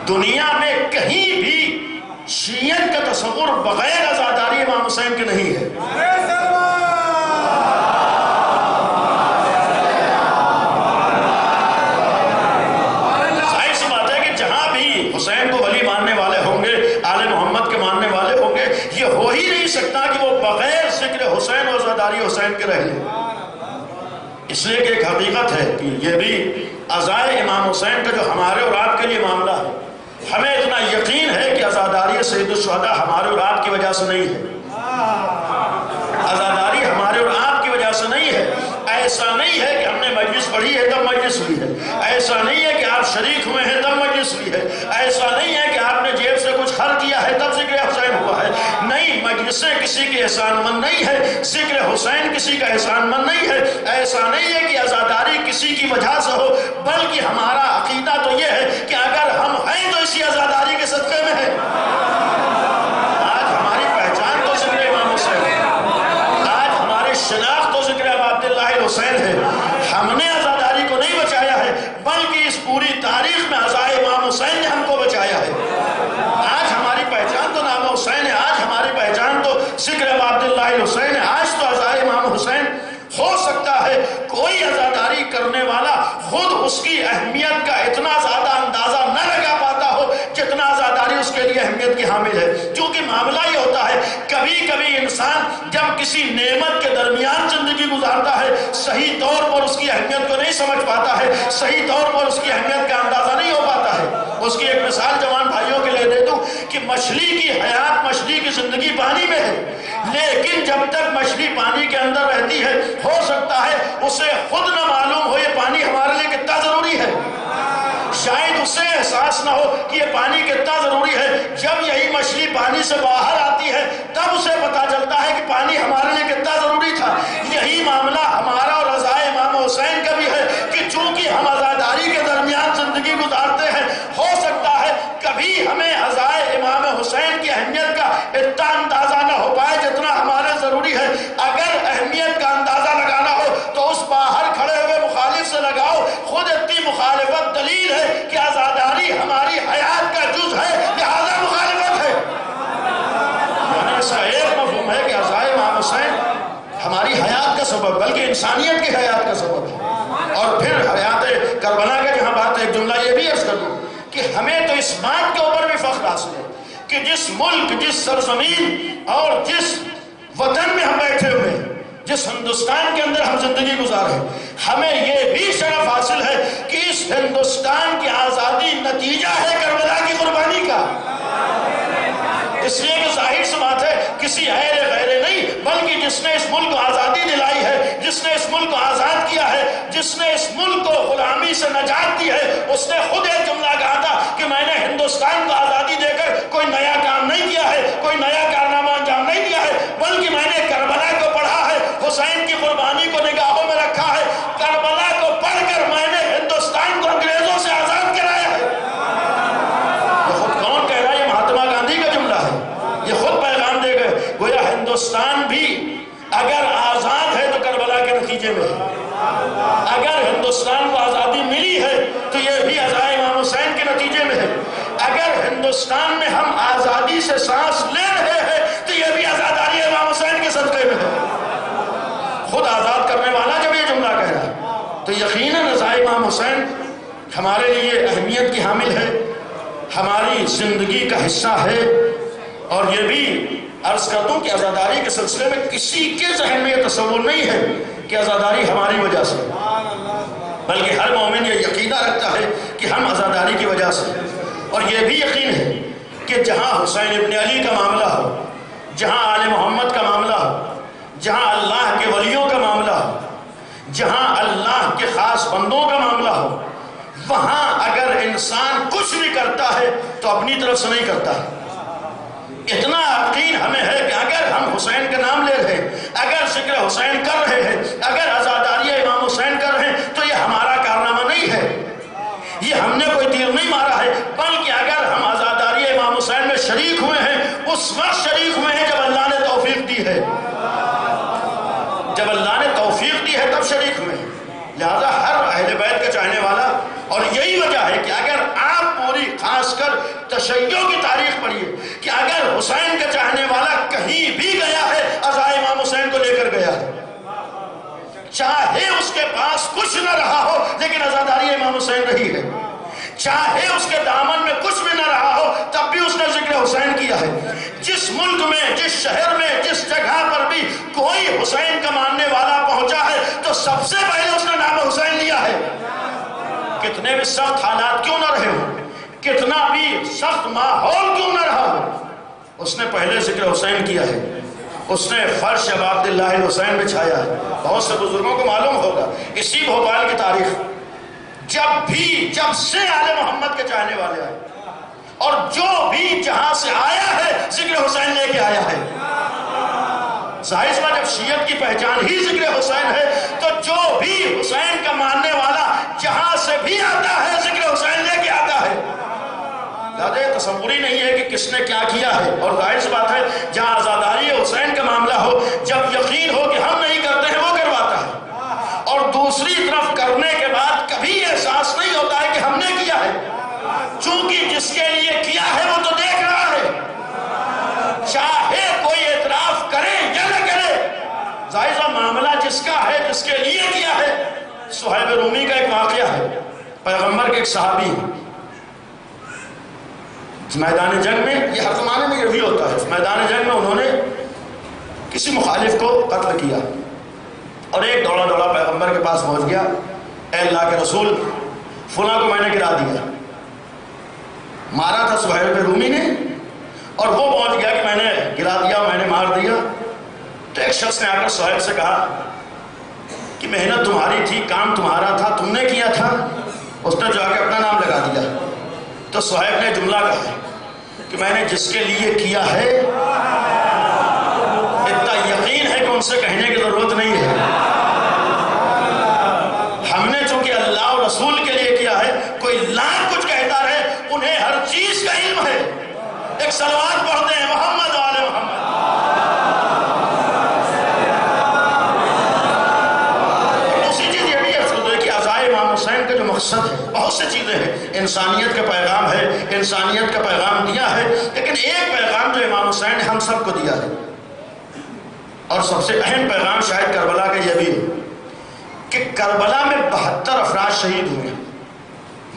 دنیا میں کہیں بھی شیعت کا تصور بغیر عزاداری امام حسین کے نہیں ہے. ظاہر سی بات ہے کہ جہاں بھی حسین کو ولی ماننے والے ہوں گے، آل محمد کے ماننے والے ہوں گے، یہ ہو ہی نہیں سکتا کہ وہ بغیر ذکر حسین اور عزاداری حسین کے رہ لیں. اس لیے کہ ایک حقیقت ہے کہ یہ بھی عزائے امام حسین کا جو ہمارے اور آپ کے لیے معاملہ ہے، ہمیں اتنا یقین ہے کہ عزاداری سید الشہداء ہمارے اور آپ کی وجہ سے نہیں ہے. عزاداری ہمارے اور آپ کی وجہ سے نہیں ہے. ایسا نہیں ہے کہ ہم نے مجلس پڑھی ہے تب مجلس ہوئی ہے، ایسا نہیں ہے کہ آپ شریک ہوئے ہیں تب مجلس ہوئی ہے، ایسا نہیں ہے کہ آپ نے جیب سے کچھ خرچ کیا ہے تب ذکر حسین ہوا ہے. نہیں، مجلسیں کسی کی احسان مند نہیں ہے، ذکر حسین کسی کا احسان مند نہیں ہے. ایسا نہیں ہے کہ عزاداری کسی کی وجہ سے ہو، بلکہ ہمارا عقیدہ تو یہ ہے کہ اگر ہم ہیں تو اسی عزاداری کے صدقے میں ہے. آج ہماری پہچان تو ذکر امام حسین ہے، آج ہماری شناخت تو ذکر ابو عبداللہ الحسین ہے. ہم نے عزاداری کو نہیں بچایا ہے، بلکہ اس پوری تاریخ میں عزائے امام حسین نے ہم کو بچایا ہے. آج ہماری پہچان تو نام حسین ہے، آج ہماری پہچان تو ذکر ابو عبداللہ الحسین ہے. آج تو عزائے امام حسین ہو سکتا ہے کوئی عزاداری کرنے والا خود اس کی اہمیت کا اتنا زیادہ اندازہ نہ لگا پاتا ہو جتنا عزاداری اس کے لیے اہمیت کی حامل ہے. کیونکہ معاملہ یہ ہوتا ہے، کبھی کبھی انسان جب کسی نعمت کے درمیان زندگی گزارتا ہے، صحیح طور پر اس کی اہمیت کو نہیں سمجھ پاتا ہے، صحیح طور پر اس کی اہمیت کا اندازہ نہیں ہو پاتا ہے. اس کی ایک مثال جوان بھائیوں کے لیے دے دوں کہ مچھلی کی حیات، مچھلی کی زندگی پانی میں ہے، لیکن جب تک مچھلی پانی کے اندر رہتی ہے، ہو سکتا ہے اسے خود نہ معلوم ہو یہ پانی ہمارے لیے کتنا ضروری ہے. شاید اسے احساس نہ ہو کہ یہ پانی کتنا ضروری ہے. جب یہی مچھلی پانی سے باہر آتی ہے تب اسے پتا چلتا ہے کہ پانی ہمارے لیے کتنا ضروری تھا. یہی معاملہ ہمارا اور عزائے امام حسین کا بھی ہے. بلکہ انسانیت کی حیات کا سبب ہے۔ اور پھر حیات کربلا کا جہاں بات ہے، ایک جملہ یہ بھی عرض کر دوں کہ ہمیں تو اس بات کے اوپر بھی فخر حاصل ہے کہ جس ملک، جس سرزمین اور جس وطن میں ہم بیٹھے ہوئے ہیں، جس ہندوستان کے اندر ہم زندگی گزارے، ہمیں یہ بھی شرف حاصل ہے کہ اس ہندوستان کی آزادی نتیجہ ہے کربلا کی قربانی کا۔ اس لیے کہ ظاہر سی بات ہے کسی غیر نہیں، بلکہ جس نے اس ملک کو آزادی دلائی ہے، جس نے اس ملک کو آزاد کیا ہے، جس نے اس ملک کو غلامی سے نجات دی ہے، اس نے خود ایک جملہ کہا تھا کہ میں نے ہندوستان کو آزادی دے کر کوئی نیا کام نہیں کیا ہے، کوئی نیا کارنامہ انجام نہیں دیا ہے، بلکہ میں نے کربلا کو پڑھا ہے، حسین کی قربانی کو نگاہوں میں رکھا ہے، کربلا کو پڑھ کر میں نے ہندوستان کو انگریزوں سے آزاد کرایا ہے۔ یہ خود کون کہہ رہا ہے؟ یہ مہاتما گاندھی کا جملہ ہے، یہ خود پیغام دے گئے۔ گویا ہندوستان بھی اگر آزاد ہے تو کربلا کے نتیجے میں ہے، اگر ہندوستان کو آزادی ملی ہے تو یہ بھی عزائے امام حسین کے نتیجے میں ہے، اگر ہندوستان میں ہم آزادی سے سانس لے رہے ہیں تو یہ بھی آزاداری امام حسین کے صدقے میں ہے۔ خود آزاد کرنے والا جب یہ جملہ کہہ رہا ہے تو یقیناً عزائے امام حسین ہمارے لیے اہمیت کی حامل ہے، ہماری زندگی کا حصہ ہے۔ اور یہ بھی عرض کر دوں کہ عزاداری کے سلسلے میں کسی کے ذہن میں یہ تصور نہیں ہے کہ عزاداری ہماری وجہ سے، بلکہ ہر مومن یہ یقینہ رکھتا ہے کہ ہم عزاداری کی وجہ سے۔ اور یہ بھی یقین ہے کہ جہاں حسین ابن علی کا معاملہ ہو، جہاں آل محمد کا معاملہ ہو، جہاں اللہ کے ولیوں کا معاملہ ہو، جہاں اللہ کے خاص بندوں کا معاملہ ہو، وہاں اگر انسان کچھ بھی کرتا ہے تو اپنی طرف سے نہیں کرتا ہے۔ اتنا یقین ہمیں ہے کہ اگر ہم حسین کا نام لے رہے ہیں، اگر ذکر حسین کر رہے ہیں، اگر عزاداری امام حسین کر رہے ہیں تو یہ ہمارا کارنامہ نہیں ہے، یہ ہم نے کوئی تیر نہیں مارا ہے، بلکہ اگر ہم عزاداری امام حسین میں شریک ہوئے ہیں اس وقت شریک ہوئے ہیں جب اللہ نے توفیق دی ہے، جب اللہ نے توفیق دی ہے تب شریک ہوئے ہیں۔ لہذا ہر اہل بیت کا چاہنے والا، اور یہی وجہ ہے کہ اگر آپ پوری خاص کر تشیع کی تاریخ پڑھیے کہ اگر حسین کا چاہنے والا کہیں بھی گیا ہے عزائے امام حسین کو لے کر گیا ہے، چاہے اس کے پاس کچھ نہ رہا ہو لیکن عزاداری امام حسین رہی ہے، چاہے اس کے دامن میں کچھ بھی نہ رہا ہو تب بھی اس نے ذکر حسین کیا ہے۔ جس ملک میں، جس شہر میں، جس جگہ پر بھی کوئی حسین کا ماننے والا پہنچا ہے تو سب سے پہلے اس نے نام حسین لیا ہے۔ کتنے بھی سخت حالات کیوں نہ رہے ہوں، کتنا بھی سخت ماحول کیوں نہ رہا ہو، اس نے پہلے ذکر حسین کیا ہے، اس نے فرش اب عبداللہ حسین میں چھایا ہے۔ بہت سے بزرگوں کو معلوم ہوگا اسی بھوپال کی تاریخ، جب سے آل محمد کے چاہنے والے آئے اور جو بھی جہاں سے آیا ہے ذکر حسین لے کے آیا ہے۔ ظاہر سی بات جب شیعت کی پہچان ہی ذکر حسین ہے تو جو بھی حسین کا ماننے والا جہاں سے بھی آتا ہے ذکر حسین لے کے آتا ہے۔ لہذا یہ تصور ہی نہیں ہے کہ کس نے کیا کیا ہے۔ اور ظاہر سی بات ہے جہاں عزاداری حسین کا معاملہ ہو، جب یقین ہو کہ ہم نہیں کرتے ہیں وہ کرواتا ہے، اور دوسری طرف کرنے کے بعد کبھی احساس نہیں ہوتا ہے کہ ہم نے کیا ہے، چونکہ جس کے لیے کیا ہے وہ تو دیکھ رہا ہے، چاہے کوئی اعتراف کرے یا نہ کرے، ظاہر سا معاملہ جس کا ہے، جس کے لیے کیا ہے۔ صہیب رومی کا ایک واقعہ ہے، پیغمبر کے ایک صحابی میدان جنگ میں، یہ ہر زمانے میں یہ بھی ہوتا ہے، میدان جنگ میں انہوں نے کسی مخالف کو قتل کیا اور ایک دوڑا دوڑا پیغمبر کے پاس پہنچ گیا، اے اللہ کے رسول فلاں کو میں نے گرا دیا، مارا تھا صہیب رومی نے اور وہ پہنچ گیا کہ میں نے گرا دیا، میں نے مار دیا۔ تو ایک شخص نے آ کر صہیب سے کہا کہ محنت تمہاری تھی، کام تمہارا تھا، تم نے کیا تھا۔ اس نے جو آ کے اپنا نام لگا دیا تو صہیب نے جملہ کہا کہ میں نے جس کے لیے کیا ہے اتنا یقین ہے کہ ان سے کہنے کی ضرورت نہیں ہے، ہم نے چونکہ اللہ اور رسول کے لیے کیا ہے، کوئی لاکھ کچھ کہتا رہے انہیں ہر چیز کا علم ہے۔ ایک صلوات پڑھتے ہیں محمد آل محمد۔ دوسری چیز یہ بھی ہے کہ عزائے امام حسین کا جو مقصد ہے، بہت سی چیزیں ہیں، انسانیت کا پیغام ہے، انسانیت کا پیغام دیا ہے، لیکن ایک پیغام جو امام حسین نے ہم سب کو دیا ہے اور سب سے اہم پیغام شاید کربلا کا یہ بھی ہے کہ کربلا میں 72 افراد شہید ہوئے.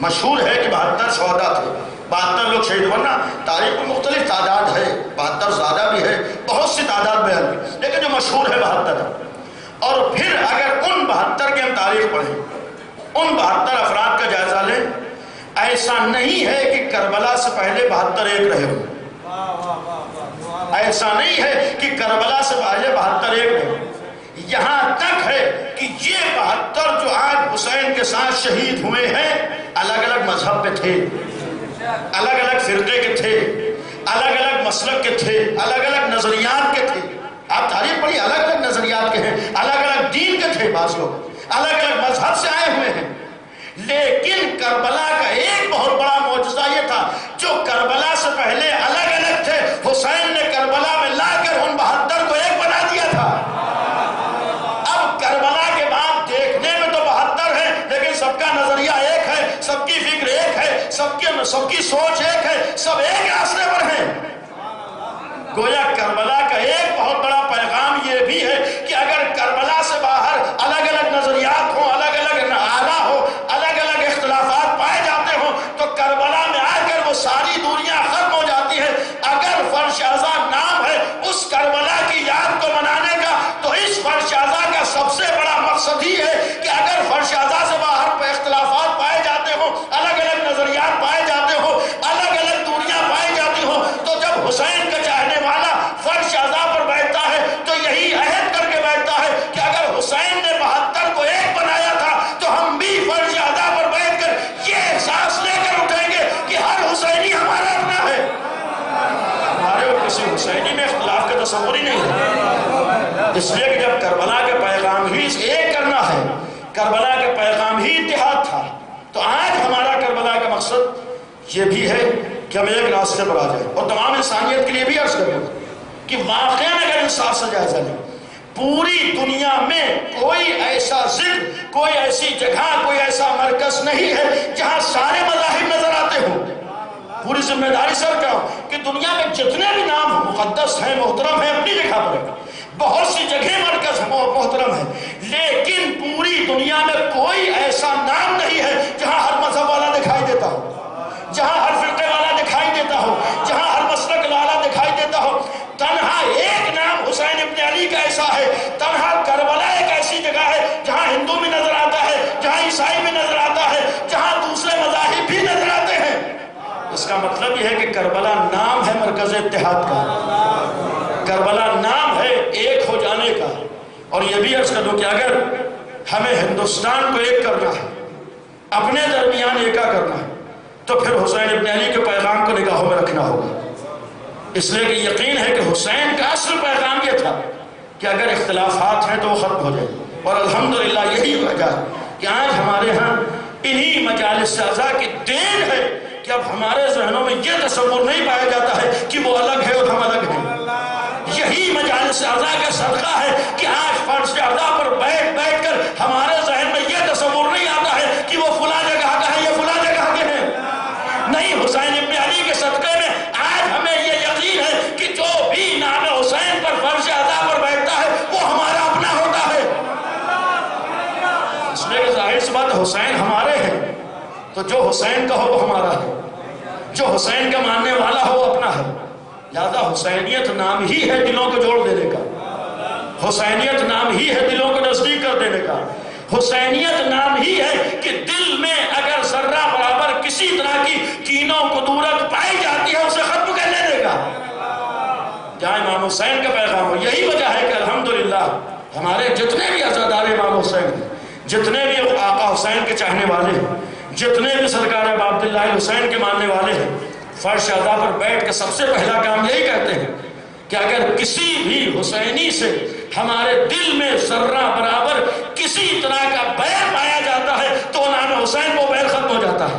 مشہور ہے کہ 72 شہداء تھے، 72 لوگ شہید. ورنہ تاریخ میں مختلف تعداد ہے، 72 زیادہ بھی ہے، بہت سی تعداد بیان کی، لیکن جو مشہور ہے 72 ہے. اور پھر اگر ان 72 کی ہم تاریخ پڑھیں، ان 72 افراد کا جائزہ لیں، ایسا نہیں ہے کہ کربلا سے پہلے 72 ایک رہے ہوں. ایسا نہیں ہے کہ کربلا سے پہلے 72 ایک رہے ہوں. یہاں تک ہے کہ یہ 72 جو آج حسین کے ساتھ شہید ہوئے ہیں الگ الگ مذہب پہ تھے، الگ الگ فرقے کے تھے، الگ الگ مسلک کے تھے، الگ الگ نظریات کے تھے. آپ تاریخ پڑھی، الگ الگ نظریات کے ہیں، الگ الگ دین کے تھے، بعض لوگ الگ الگ مذہب سے آئے ہوئے ہیں. لیکن کربلا کا ایک بہت بڑا معجزہ یہ تھا، جو کربلا سے پہلے الگ الگ تھے، حسین نے کربلا میں لا کر ان 72 کو ایک بنا دیا تھا. اب کربلا کے بعد دیکھنے میں تو 72 ہیں، لیکن سب کا نظریہ ایک ہے، سب کی فکر ایک ہے، سب کی سوچ ایک ہے، سب ایک راستے پر ہیں. گویا کربلا کا ایک بہت بڑا پیغام یہ بھی ہے کہ اگر کربلا سے باہر الگ الگ نظریات ہوں، الگ الگ آرا ہو، الگ الگ اختلافات پائے جاتے ہوں، تو کربلا میں آ کر وہ ساری دوریاں ختم ہو جاتی ہیں. اگر فرش اعضا نام ہے اس کربلا کی یاد کو منانے کا، تو اس فرش اعضا کا سب سے بڑا مقصد ہی ہے کہ اگر فرش اعضا سے باہر اختلافات پائے جاتے ہوں، الگ الگ نظریات پائے جاتے ہوں، الگ الگ دوریاں پائی جاتی ہوں، تو جب حسین کا چاہنے والا فرش اعضا پر بیٹھتا ہے تو یہی عہد کر کے بیٹھتا ہے کہ اگر حسین نے 72 کو ایک بنایا تھا تو ہم بھی فرش اعضا پر بیٹھ کر یہ احساس لے کر اٹھیں گے کہ ہر حسینی ہمارا اپنا ہے. ہمارے اور کسی حسینی میں اختلاف کا تصور ہی نہیں ہے. اس لیے کہ جب کربلا کا پیغام ہی ایک کرنا ہے، کربلا کا پیغام ہی اتحاد تھا، تو آج ہمارا کربلا کا مقصد یہ بھی ہے کہ ہم ایک راستے پر آ جائیں. اور تمام انسانیت کے لیے بھی عرض کروں کہ واقعاً اگر انصاف سے جائزہ لیں، پوری دنیا میں کوئی ایسا ذکر، کوئی ایسی جگہ، کوئی ایسا مرکز نہیں ہے جہاں سارے مذاہب نظر آتے ہوں. پوری ذمہ داری سے کہوں کہ دنیا میں جتنے بھی نام مقدس ہیں، محترم ہیں، اپنی جگہ پر بہت سی جگہ مرکز محترم ہے، لیکن پوری دنیا میں کوئی ایسا نام نہیں ہے جہاں ہر مذہب والا دکھائی دیتا ہو، جہاں ہر فرقے والا دکھائی دیتا ہو، جہاں ہر مسلک والا دکھائی دیتا ہو. تنہا ایک نام حسین ابن علی کا ایسا ہے، تنہا کربلا ایک ایسی جگہ ہے جہاں ہندو بھی نظر آتا ہے، جہاں عیسائی بھی نظر آتا ہے، جہاں دوسرے مذاہب بھی نظر آتے ہیں. اس کا مطلب یہ ہے کہ کربلا نام ہے مرکز اتحاد کا، کربلا نام ہے ایک ہو جانے کا. اور یہ بھی عرض کر دوں کہ اگر ہمیں ہندوستان کو ایک کرنا ہے، اپنے درمیان ایکا کرنا ہے، تو پھر حسین ابن علی کے پیغام کو نگاہوں میں رکھنا ہوگا. اس لیے کہ یقین ہے کہ حسین کا اصل پیغام یہ تھا کہ اگر اختلافات ہیں تو وہ ختم ہو جائے. اور الحمدللہ یہی وجہ ہے کہ آج ہمارے ہاں انہی مجالس اعضا کی دین ہے کہ اب ہمارے ذہنوں میں یہ تصور نہیں پایا جاتا ہے کہ وہ الگ ہے اور ہم الگ ہیں. یہی مجالس اعضا کا صدقہ ہے کہ آج فرش اعضا پر بیٹھ کر ہمارے ذہن میں یہ تصور نہیں آتا ہے کہ وہ فلاں جگہ کا ہے، یہ فلاں جگہ کے ہیں. نہیں، حسین ابن علی کے صدقے میں آج ہمیں یہ یقین ہے کہ جو بھی نام حسین پر فرش اعضا پر بیٹھتا ہے وہ ہمارا اپنا ہوتا ہے. اس لیے کہ ظاہر سی بات حسین ہمارے ہیں، تو جو حسین کا ہو وہ ہمارا ہے، جو حسین کا ماننے والا ہو وہ اپنا ہے. لہذا حسینیت نام ہی ہے دلوں کو جوڑ دینے کا، حسینیت نام ہی ہے دلوں کو نزدیک کر دینے کا، حسینیت نام ہی ہے کہ دل میں اگر ذرہ برابر کسی طرح کی کین و کدورت پائی جاتی ہے اسے ختم کر لینے کا. جہاں امام حسین کا پیغام ہو. یہی وجہ ہے کہ الحمدللہ ہمارے جتنے بھی عزادار امام حسین ہیں، جتنے بھی آقا حسین کے چاہنے والے ہیں، جتنے بھی سرکار ابو عبداللہ حسین کے ماننے والے ہیں، فرش اعضا پر بیٹھ کے سب سے پہلا کام یہی کہتے ہیں کہ اگر کسی بھی حسینی سے ہمارے دل میں ذرہ برابر کسی طرح کا بیع پایا جاتا ہے تو نام حسین وہ بیع ختم ہو جاتا ہے.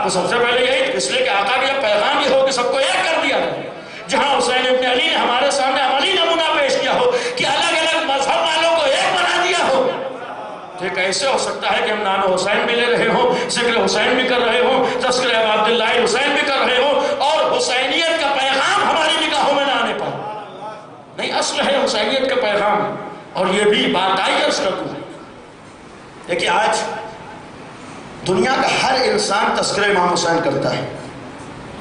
تو سب سے پہلے یہی، اس لیے کہ آقا کا پیغام یہ ہو کہ سب کو ایک کر دیا ہے. جہاں حسین ابن علی نے ہمارے سامنے عملی نمونہ پیش کیا ہو کہ الگ الگ مذہب والوں کو ایک بنا دیا ہو، تو یہ کیسے ہو سکتا ہے کہ ہم نام حسین بھی لے رہے ہوں، ذکر حسین بھی کر رہے ہوں، تذکرہ ابو عبداللہ حسین بھی کر رہے ہوں، اور حسینیت کا پیغام ہماری نگاہوں میں نہ آنے پائے. نہیں، اصل ہے حسینیت کا پیغام. اور یہ بھی بات آئی عرض کر دوں، دیکھیے آج دنیا کا ہر انسان تذکرہ امام حسین کرتا ہے.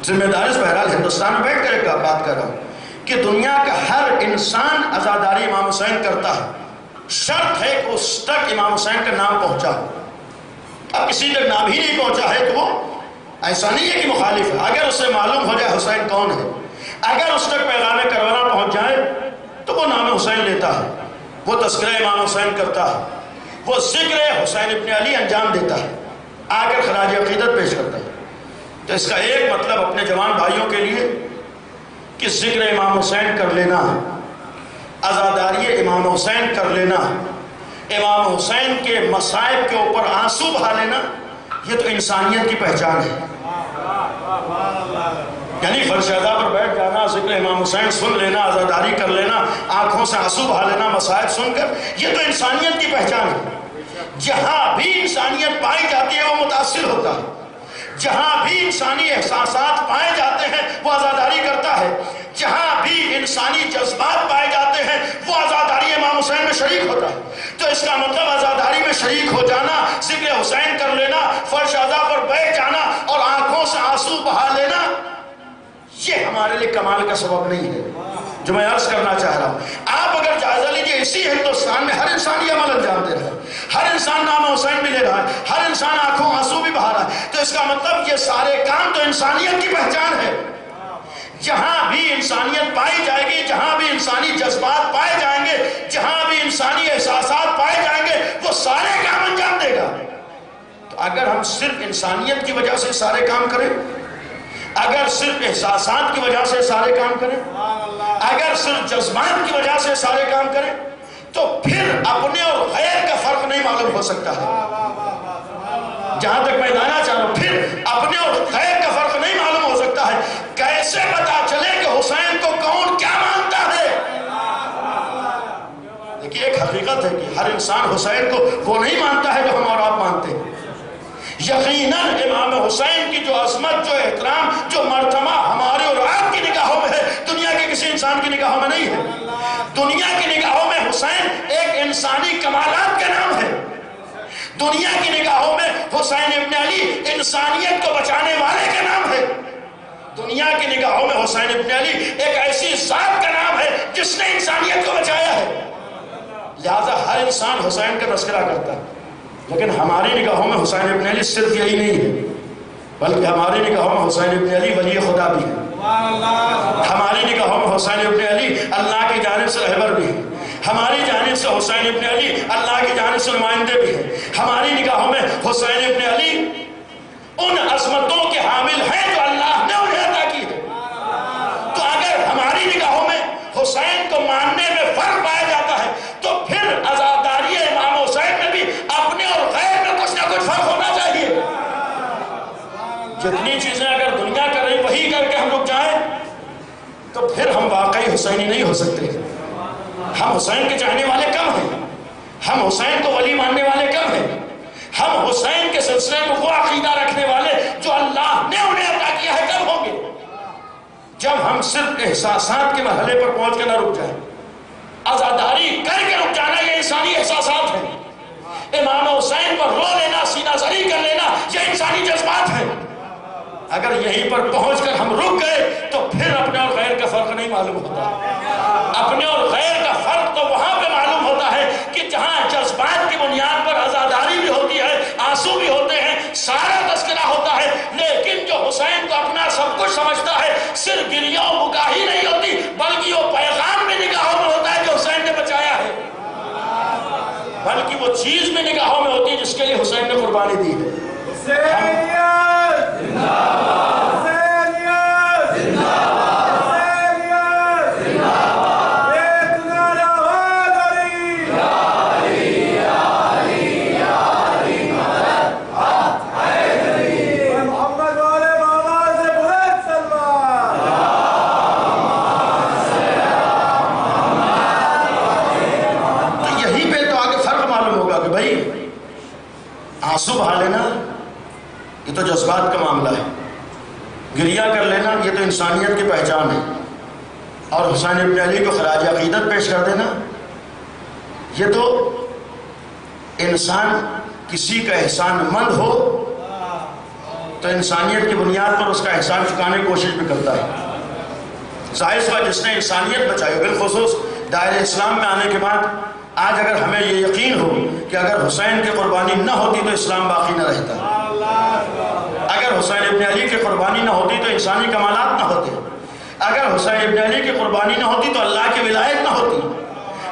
ذمہ داری سے بہرحال ہندوستان میں بیٹھ کر ایک بات کر رہا ہوں کہ دنیا کا ہر انسان عزاداری امام حسین کرتا ہے. شرط ہے کہ اس تک امام حسین کا نام پہنچا. اب کسی تک نام ہی نہیں پہنچا ہے تو وہ ایسا نہیں ہے کہ مخالف ہے. اگر اسے معلوم ہو جائے حسین کون ہے، اگر اس تک پیغام کربلا پہنچ جائے تو وہ نام حسین لیتا ہے، وہ تذکرہ امام حسین کرتا ہے، وہ ذکر حسین ابن علی انجام دیتا ہے، آ کر خراج عقیدت پیش کرتا ہے. تو اس کا ایک مطلب اپنے جوان بھائیوں کے لیے کہ ذکر امام حسین کر لینا، عزاداری امام حسین کر لینا، امام حسین کے مصائب کے اوپر آنسو بہا لینا، یہ تو انسانیت کی پہچان ہے. یعنی فرشادہ پر بیٹھ جانا، ذکر امام حسین سن لینا، عزاداری کر لینا، آنکھوں سے آنسو بہا لینا مصائب سن کر، یہ تو انسانیت کی پہچان ہے. جہاں بھی انسانیت پائی جاتی ہے وہ متاثر ہوتا ہے، جہاں بھی انسانی احساسات پائے جاتے ہیں وہ عزاداری کرتا ہے، جہاں بھی انسانی جذبات پائے جاتے ہیں وہ عزاداری امام حسین میں شریک ہوتا ہے. تو اس کا مطلب عزاداری میں شریک ہو جانا، ذکر حسین کر لینا، فرش اعضا پر بیٹھ جانا اور آنکھوں سے آنسو بہا لینا، یہ ہمارے لیے کمال کا سبب نہیں ہے جو میں عرض کرنا چاہ رہا ہوں. آپ اگر جائزہ لیجیے اسی ہندوستان میں ہر انسان یہ عمل انجام دے رہا ہے، ہر انسان نام حسین بھی لے رہا ہے، ہر انسان آنکھوں آنسو بھی بہا رہا ہے. تو اس کا مطلب یہ سارے کام تو انسانیت کی پہچان ہے. جہاں بھی انسانیت پائی جائے گی، جہاں بھی انسانی جذبات پائے جائیں گے، جہاں بھی انسانی احساسات پائے جائیں گے، وہ سارے کام انجام دے گا. تو اگر ہم صرف انسانیت کی وجہ سے سارے کام کریں، اگر صرف احساسات کی وجہ سے سارے کام کریں، اگر صرف جذبات کی وجہ سے سارے کام کریں، تو پھر اپنے اور غیر کا فرق نہیں معلوم ہو سکتا ہے. جہاں تک میں جانا چاہ رہا ہوں، پھر اپنے اور غیر کا فرق نہیں معلوم ہو سکتا ہے. کیسے پتا چلے کہ حسین کو کون کیا مانتا ہے؟ دیکھیے ایک حقیقت ہے کہ ہر انسان حسین کو وہ نہیں مانتا ہے جو ہم اور آپ مانتے ہیں. یقیناً امام حسین کی جو عظمت، جو احترام، جو مرتبہ ہمارے اور آپ کی نگاہوں میں ہے، دنیا کے کسی انسان کی نگاہوں میں نہیں ہے. دنیا کی نگاہوں میں حسین ایک انسانی کمالات کا نام ہے. دنیا کی نگاہوں میں حسین ابن علی انسانیت کو بچانے والے کا نام ہے. دنیا کی نگاہوں میں حسین ابن علی ایک ایسی ذات کا نام ہے جس نے انسانیت کو بچایا ہے. لہذا ہر انسان حسین کا تذکرہ کرتا ہے، لیکن ہماری نگاہوں میں حسین ابن علی صرف یہی نہیں ہے، بلکہ ہماری نگاہوں میں حسین ابن علی ولی خدا بھی ہے. ہماری نگاہوں میں حسین ابن علی اللہ کی جانب سے رہبر بھی ہے. ہماری جانب سے حسین ابن علی اللہ کی جانب سے نمائندے بھی ہیں. ہماری نگاہوں میں حسین ابن علی ان عظمتوں کے حامل ہیں جو اللہ نے انہیں عطا کی ہے. تو اگر ہماری نگاہوں میں حسین کو ماننے میں فرق پایا جاتا ہے تو پھر عزاداری امام حسین میں بھی اپنے اور غیر میں کچھ نہ کچھ فرق ہونا چاہیے. جتنی چیزیں اگر دنیا کر رہی وہی کر کے ہم رک جائیں تو پھر ہم واقعی حسینی نہیں ہو سکتے. ہم حسین کے چاہنے والے کم ہیں، ہم حسین کو ولی ماننے والے کم ہیں، ہم حسین کے سلسلے میں وہ عقیدہ رکھنے والے جو اللہ نے انہیں عطا کیا ہے کم ہوں گے. جب ہم صرف احساسات کے مرحلے پر پہنچ کے نہ رک جائیں. عزاداری کر کے رک جانا یہ انسانی احساسات ہیں. امام حسین پر رو لینا، سینہ زری کر لینا، یہ انسانی جذبات ہیں. اگر یہیں پر پہنچ کر ہم رک گئے تو پھر اپنے اور غیر کا فرق نہیں معلوم ہوتا. اپنے اور غیر کا فرق تو وہاں پہ معلوم ہوتا ہے کہ جہاں جذبات کی بنیاد پر عزاداری بھی ہوتی ہے، آنسو بھی ہوتے ہیں، سارا تذکرہ ہوتا ہے، لیکن جو حسین کو اپنا سب کچھ سمجھتا ہے، صرف گریہ و بکاہی نہیں ہوتی بلکہ وہ پیغام بھی نگاہوں میں ہوتا ہے جو حسین نے بچایا ہے، بلکہ وہ چیز بھی نگاہوں میں ہوتی ہے جس کے لیے حسین نے قربانی دی ہے. آنسو بہا لینا یہ تو جذبات کا معاملہ ہے، گریہ کر لینا یہ تو انسانیت کی پہچان ہے، اور حسین ابن علی کو خراج عقیدت پیش کر دینا، یہ تو انسان کسی کا احسان مند ہو تو انسانیت کی بنیاد پر اس کا احسان چکانے کی کوشش بھی کرتا ہے۔ ظاہر سی بات جس نے انسانیت بچائی، بالخصوص دائرہ اسلام میں آنے کے بعد آج اگر ہمیں یہ یقین ہو کہ اگر حسین کی قربانی نہ ہوتی تو اسلام باقی نہ رہتا، اگر حسین ابن علی کی قربانی نہ ہوتی تو انسانی کمالات نہ ہوتے، اگر حسین ابن علی کی قربانی نہ ہوتی تو اللہ کی ولایت نہ ہوتی،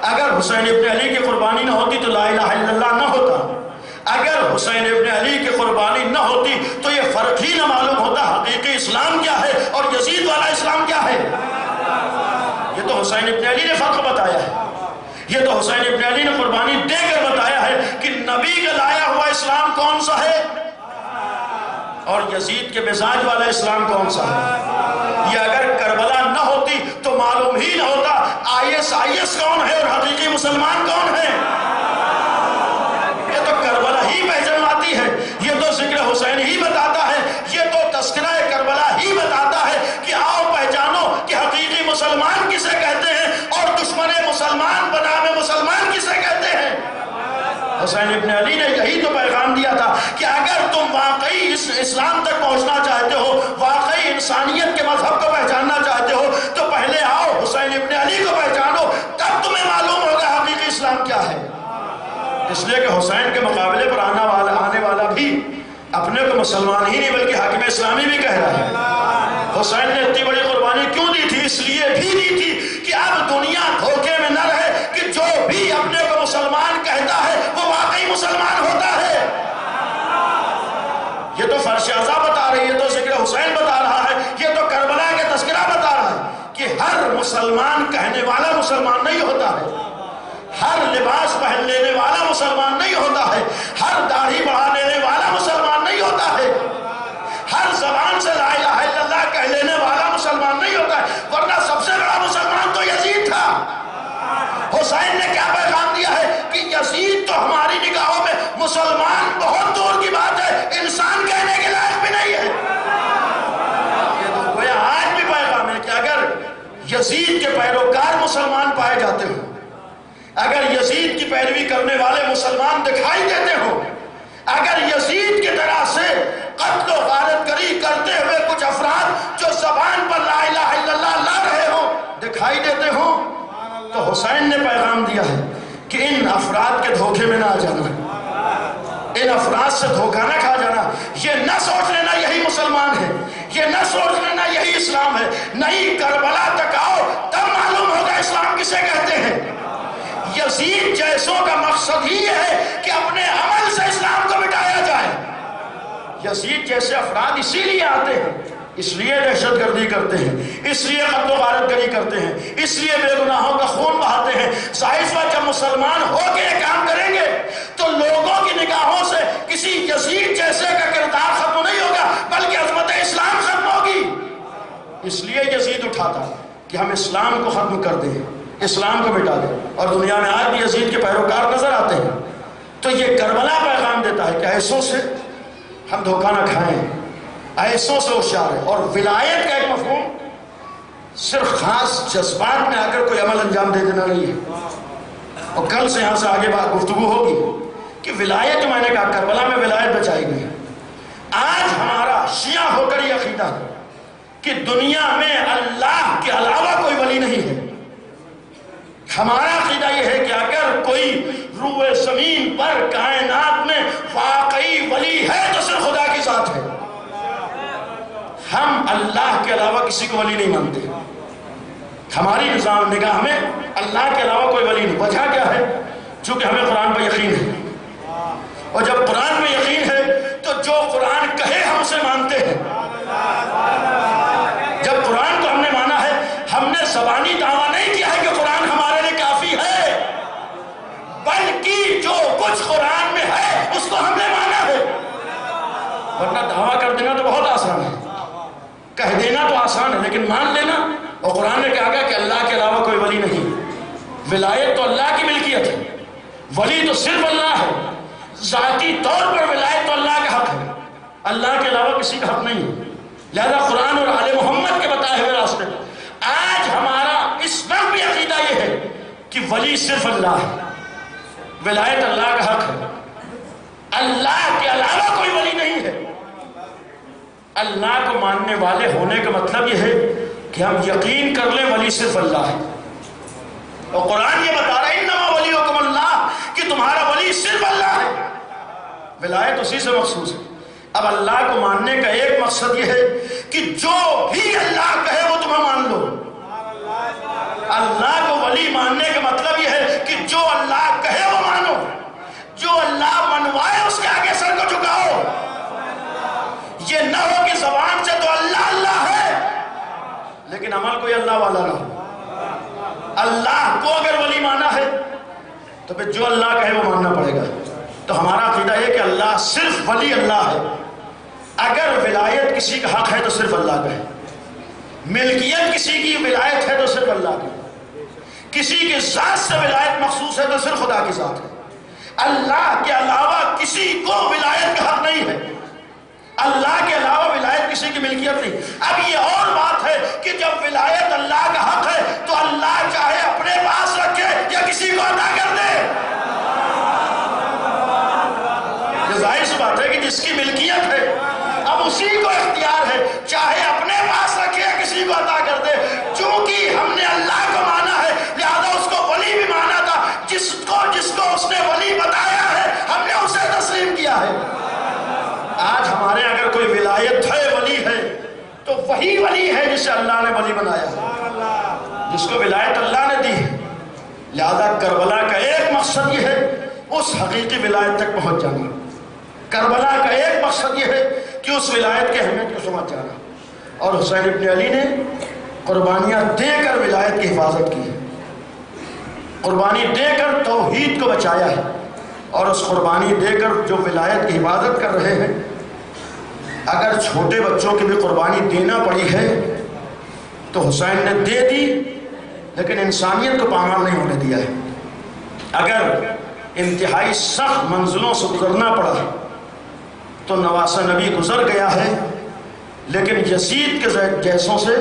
اگر حسین ابن علی کی قربانی نہ ہوتی تو لا الہ الا اللہ نہ ہوتا، اگر حسین ابن علی کی قربانی نہ ہوتی تو یہ فرق ہی نہ معلوم ہوتا حقیقی اسلام کیا ہے اور یزید والا اسلام کیا ہے۔ یہ تو حسین ابن علی نے فرق بتایا ہے، یہ تو حسین ابن علی نے قربانی دے کر بتایا ہے کہ نبی کا لایا ہوا اسلام کون سا ہے اور یزید کے مزاج والا اسلام کون سا ہے۔ یہ اگر کربلا نہ ہوتی تو معلوم ہی نہ ہوتا IS کون ہے اور حقیقی مسلمان کون ہے۔ یہ تو کربلا ہی پہچانواتی ہے، یہ تو ذکر حسین ہی بتاتا ہے، یہ تو تذکرہ کربلا ہی بتاتا ہے کہ آؤ پہچانو کہ حقیقی مسلمان کسے کہتے ہیں اور دشمن مسلمان بنام مسلمان کسے کہتے ہیں۔ حسین ابن علی نے یہی تو پیغام دیا تھا کہ اگر تم واقعی اس اسلام تک پہنچنا چاہتے ہو، واقعی انسانیت کے مذہب کو پہچاننا چاہتے ہو تو پہلے آؤ حسین ابن علی کو پہچانو، تب تمہیں معلوم ہوگا حقیقی اسلام کیا ہے۔ اس لیے کہ حسین کے مقابلے پر آنے والا بھی اپنے کو مسلمان ہی نہیں بلکہ حاکم اسلامی بھی کہہ رہا ہے۔ حسین نے اتنی بڑی قربانی کیوں دی تھی؟ اس لیے بھی دی تھی کہ اب دنیا دھوکے میں نہ رہے کہ جو بھی اپنے کو مسلمان کہتا ہے وہ واقعی مسلمان ہوتا ہے۔ یہ تو فرش عزا بتا رہی ہے، تو ذکر حسین بتا رہا ہے، یہ تو کربلا کے تذکرہ بتا رہا ہے کہ ہر مسلمان کہنے والا مسلمان نہیں ہوتا ہے، ہر لباس پہن لینے والا مسلمان نہیں ہوتا ہے، ہر داڑھی بڑھا لینے والا مسلمان نہیں ہوتا ہے، ہر زبان سے لا الہ الا اللہ کہہ لینے والا مسلمان نہیں ہوتا ہے، ورنہ سب سے بڑا مسلمان تو یزید تھا۔ حسین نے کیا پیغام دیا ہے کہ یزید تو ہماری نگاہوں میں مسلمان بہت دور کی بات ہے، انسان کہنے کے لائق بھی نہیں ہے۔ یہ تو گویا آج بھی پیغام ہے کہ اگر یزید کے پیروکار مسلمان پائے جاتے ہوں، اگر یزید کی پیروی کرنے والے مسلمان دکھائی دیتے ہوں، اگر یزید کی طرح سے قتل و غارت گری کرتے ہوئے کچھ افراد جو زبان پر لا الہ الا اللہ لا رہے ہوں دکھائی دیتے ہوں، تو حسین نے پیغام دیا ہے کہ ان افراد کے دھوکے میں نہ آ جانا، ان افراد سے دھوکہ نہ کھا جانا، یہ نہ سوچ لینا یہی مسلمان ہے، یہ نہ سوچ لینا یہی اسلام ہے، نہیں کربلا تک آؤ تب معلوم ہوگا اسلام کسے کہتے ہیں۔ یزید جیسوں کا مقصد ہی ہے کہ اپنے عمل سے اسلام کو مٹایا جائے۔ یزید جیسے افراد اسی لیے آتے ہیں، اس لیے دہشت گردی کرتے ہیں، اس لیے قتل و غارت گری کرتے ہیں، اس لیے بے گناہوں کا خون بہاتے ہیں۔ ظاہر بات جب مسلمان ہو کے یہ کام کریں گے تو لوگوں کی نگاہوں سے کسی یزید جیسے کا کردار ختم نہیں ہوگا بلکہ عظمت اسلام ختم ہوگی۔ اس لیے یزید اٹھاتا کہ ہم اسلام کو ختم کر دیں، اسلام کو مٹا دیں، اور دنیا میں آج بھی یزید کے پیروکار نظر آتے ہیں۔ تو یہ کربلا پیغام دیتا ہے کہ ایسوں سے ہم دھوکہ نہ کھائیں، ایسوں سے ہوشیار ہے۔ اور ولایت کا ایک مفہوم صرف خاص جذبات میں آ کر کوئی عمل انجام دے دینا نہیں ہے۔ اور کل سے یہاں سے آگے بات گفتگو ہوگی کہ ولایت، میں نے کہا کربلا میں ولایت بچائی گئی۔ آج ہمارا شیعہ ہو کر یہ عقیدہ ہے کہ دنیا میں اللہ کے علاوہ کوئی ولی نہیں ہے۔ ہمارا عقیدہ یہ ہے کہ اگر کوئی روئے زمین پر کائنات میں واقعی ولی ہے تو صرف خدا کی ذات ہے۔ ہم اللہ کے علاوہ کسی کو ولی نہیں مانتے۔ ہماری نگاہ میں اللہ کے علاوہ کوئی ولی نہیں۔ وجہ کیا ہے؟ چونکہ ہمیں قرآن پر یقین ہے، اور جب قرآن پر یقین ہے تو جو قرآن کہے ہم اسے مانتے ہیں۔ جب قرآن کو ہم نے مانا ہے، ہم نے زبانی دعویٰ نہیں کیا ہے کہ قرآن ہمارے لیے کافی ہے، بلکہ جو کچھ قرآن میں ہے اس کو ہم نے مانا ہے۔ ورنہ دعویٰ کر دینا تو بہت آسان ہے، کہہ دینا تو آسان ہے، لیکن مان لینا۔ اور قرآن نے کہا کہ اللہ کے علاوہ کوئی ولی نہیں۔ ولایت تو اللہ کی ملکیت ہے، ولی تو صرف اللہ ہے۔ ذاتی طور پر ولایت تو اللہ کا حق ہے، اللہ کے علاوہ کسی کا حق نہیں ہے۔ لہذا قرآن اور آل محمد کے بتائے ہوئے راستے آج ہمارا کہ ولی صرف اللہ ہے، ولایت اللہ کا حق ہے، اللہ کے علاوہ کوئی ولی نہیں ہے۔ اللہ کو ماننے والے ہونے کا مطلب یہ ہے کہ ہم یقین کر لیں ولی صرف اللہ ہے، اور قرآن یہ بتا رہا ہے انما ولیکم اللہ، کہ تمہارا ولی صرف اللہ ہے، ولایت اسی سے مخصوص ہے۔ اب اللہ کو ماننے کا ایک مقصد یہ ہے کہ جو بھی اللہ کہے وہ تمہیں مان لو۔ اللہ کو ولی ماننے کا مطلب یہ ہے کہ جو اللہ کہے وہ مانو، جو اللہ منوائے اس کے آگے سر کو جھکاؤ۔ یہ نہ ہو کہ زبان سے تو اللہ اللہ ہے لیکن عمل کوئی اللہ والا نہ ہو۔ اللہ کو اگر ولی مانا ہے تو پھر جو اللہ کہے وہ ماننا پڑے گا۔ تو ہمارا عقیدہ یہ کہ اللہ صرف ولی اللہ ہے۔ اگر ولایت کسی کا حق ہے تو صرف اللہ کا ہے، ملکیت کسی کی ولایت ہے تو صرف اللہ کی، کسی کی ذات سے ولایت مخصوص ہے تو صرف خدا کی ذات ہے۔ اللہ کے علاوہ کسی کو ولایت کا حق نہیں ہے، اللہ کے علاوہ ولایت کسی کی ملکیت نہیں۔ اب یہ اور بات ہے کہ جب ولایت اللہ کا حق ہے تو اللہ چاہے اپنے پاس رکھے یا کسی کو عطا کر دے۔ یہ ظاہر سی بات ہے کہ جس کی ملکیت ہے اب اسی کو اختیار ہے، چاہے اپنے پاس رکھے یا کسی کو عطا کر دے۔ چونکہ ہم نے اللہ کو مانا ہے لہذا اس کو ولی بھی مانا تھا، جس کو اس نے ولی بتایا ہے ہم نے اسے تسلیم کیا ہے۔ آج ہمارے اگر کوئی ولایت ہے، ولی ہے، تو وہی ولی ہے جسے اللہ نے ولی بنایا، جس کو ولایت اللہ نے دی ہے۔ لہذا کربلا کا ایک مقصد یہ ہے اس حقیقی ولایت تک پہنچ جانا، کربلا کا ایک مقصد یہ ہے کہ اس ولایت کی اہمیت کو سمجھ جانا۔ اور حسین ابن علی نے قربانیاں دے کر ولایت کی حفاظت کی ہے، قربانی دے کر توحید کو بچایا ہے، اور اس قربانی دے کر جو ولایت کی حفاظت کر رہے ہیں، اگر چھوٹے بچوں کی بھی قربانی دینا پڑی ہے تو حسین نے دے دی، لیکن انسانیت کو پامال نہیں ہونے دیا ہے۔ اگر انتہائی سخت منزلوں سے گزرنا پڑا تو نواسہ نبی گزر گیا ہے، لیکن یزید کے جیسوں سے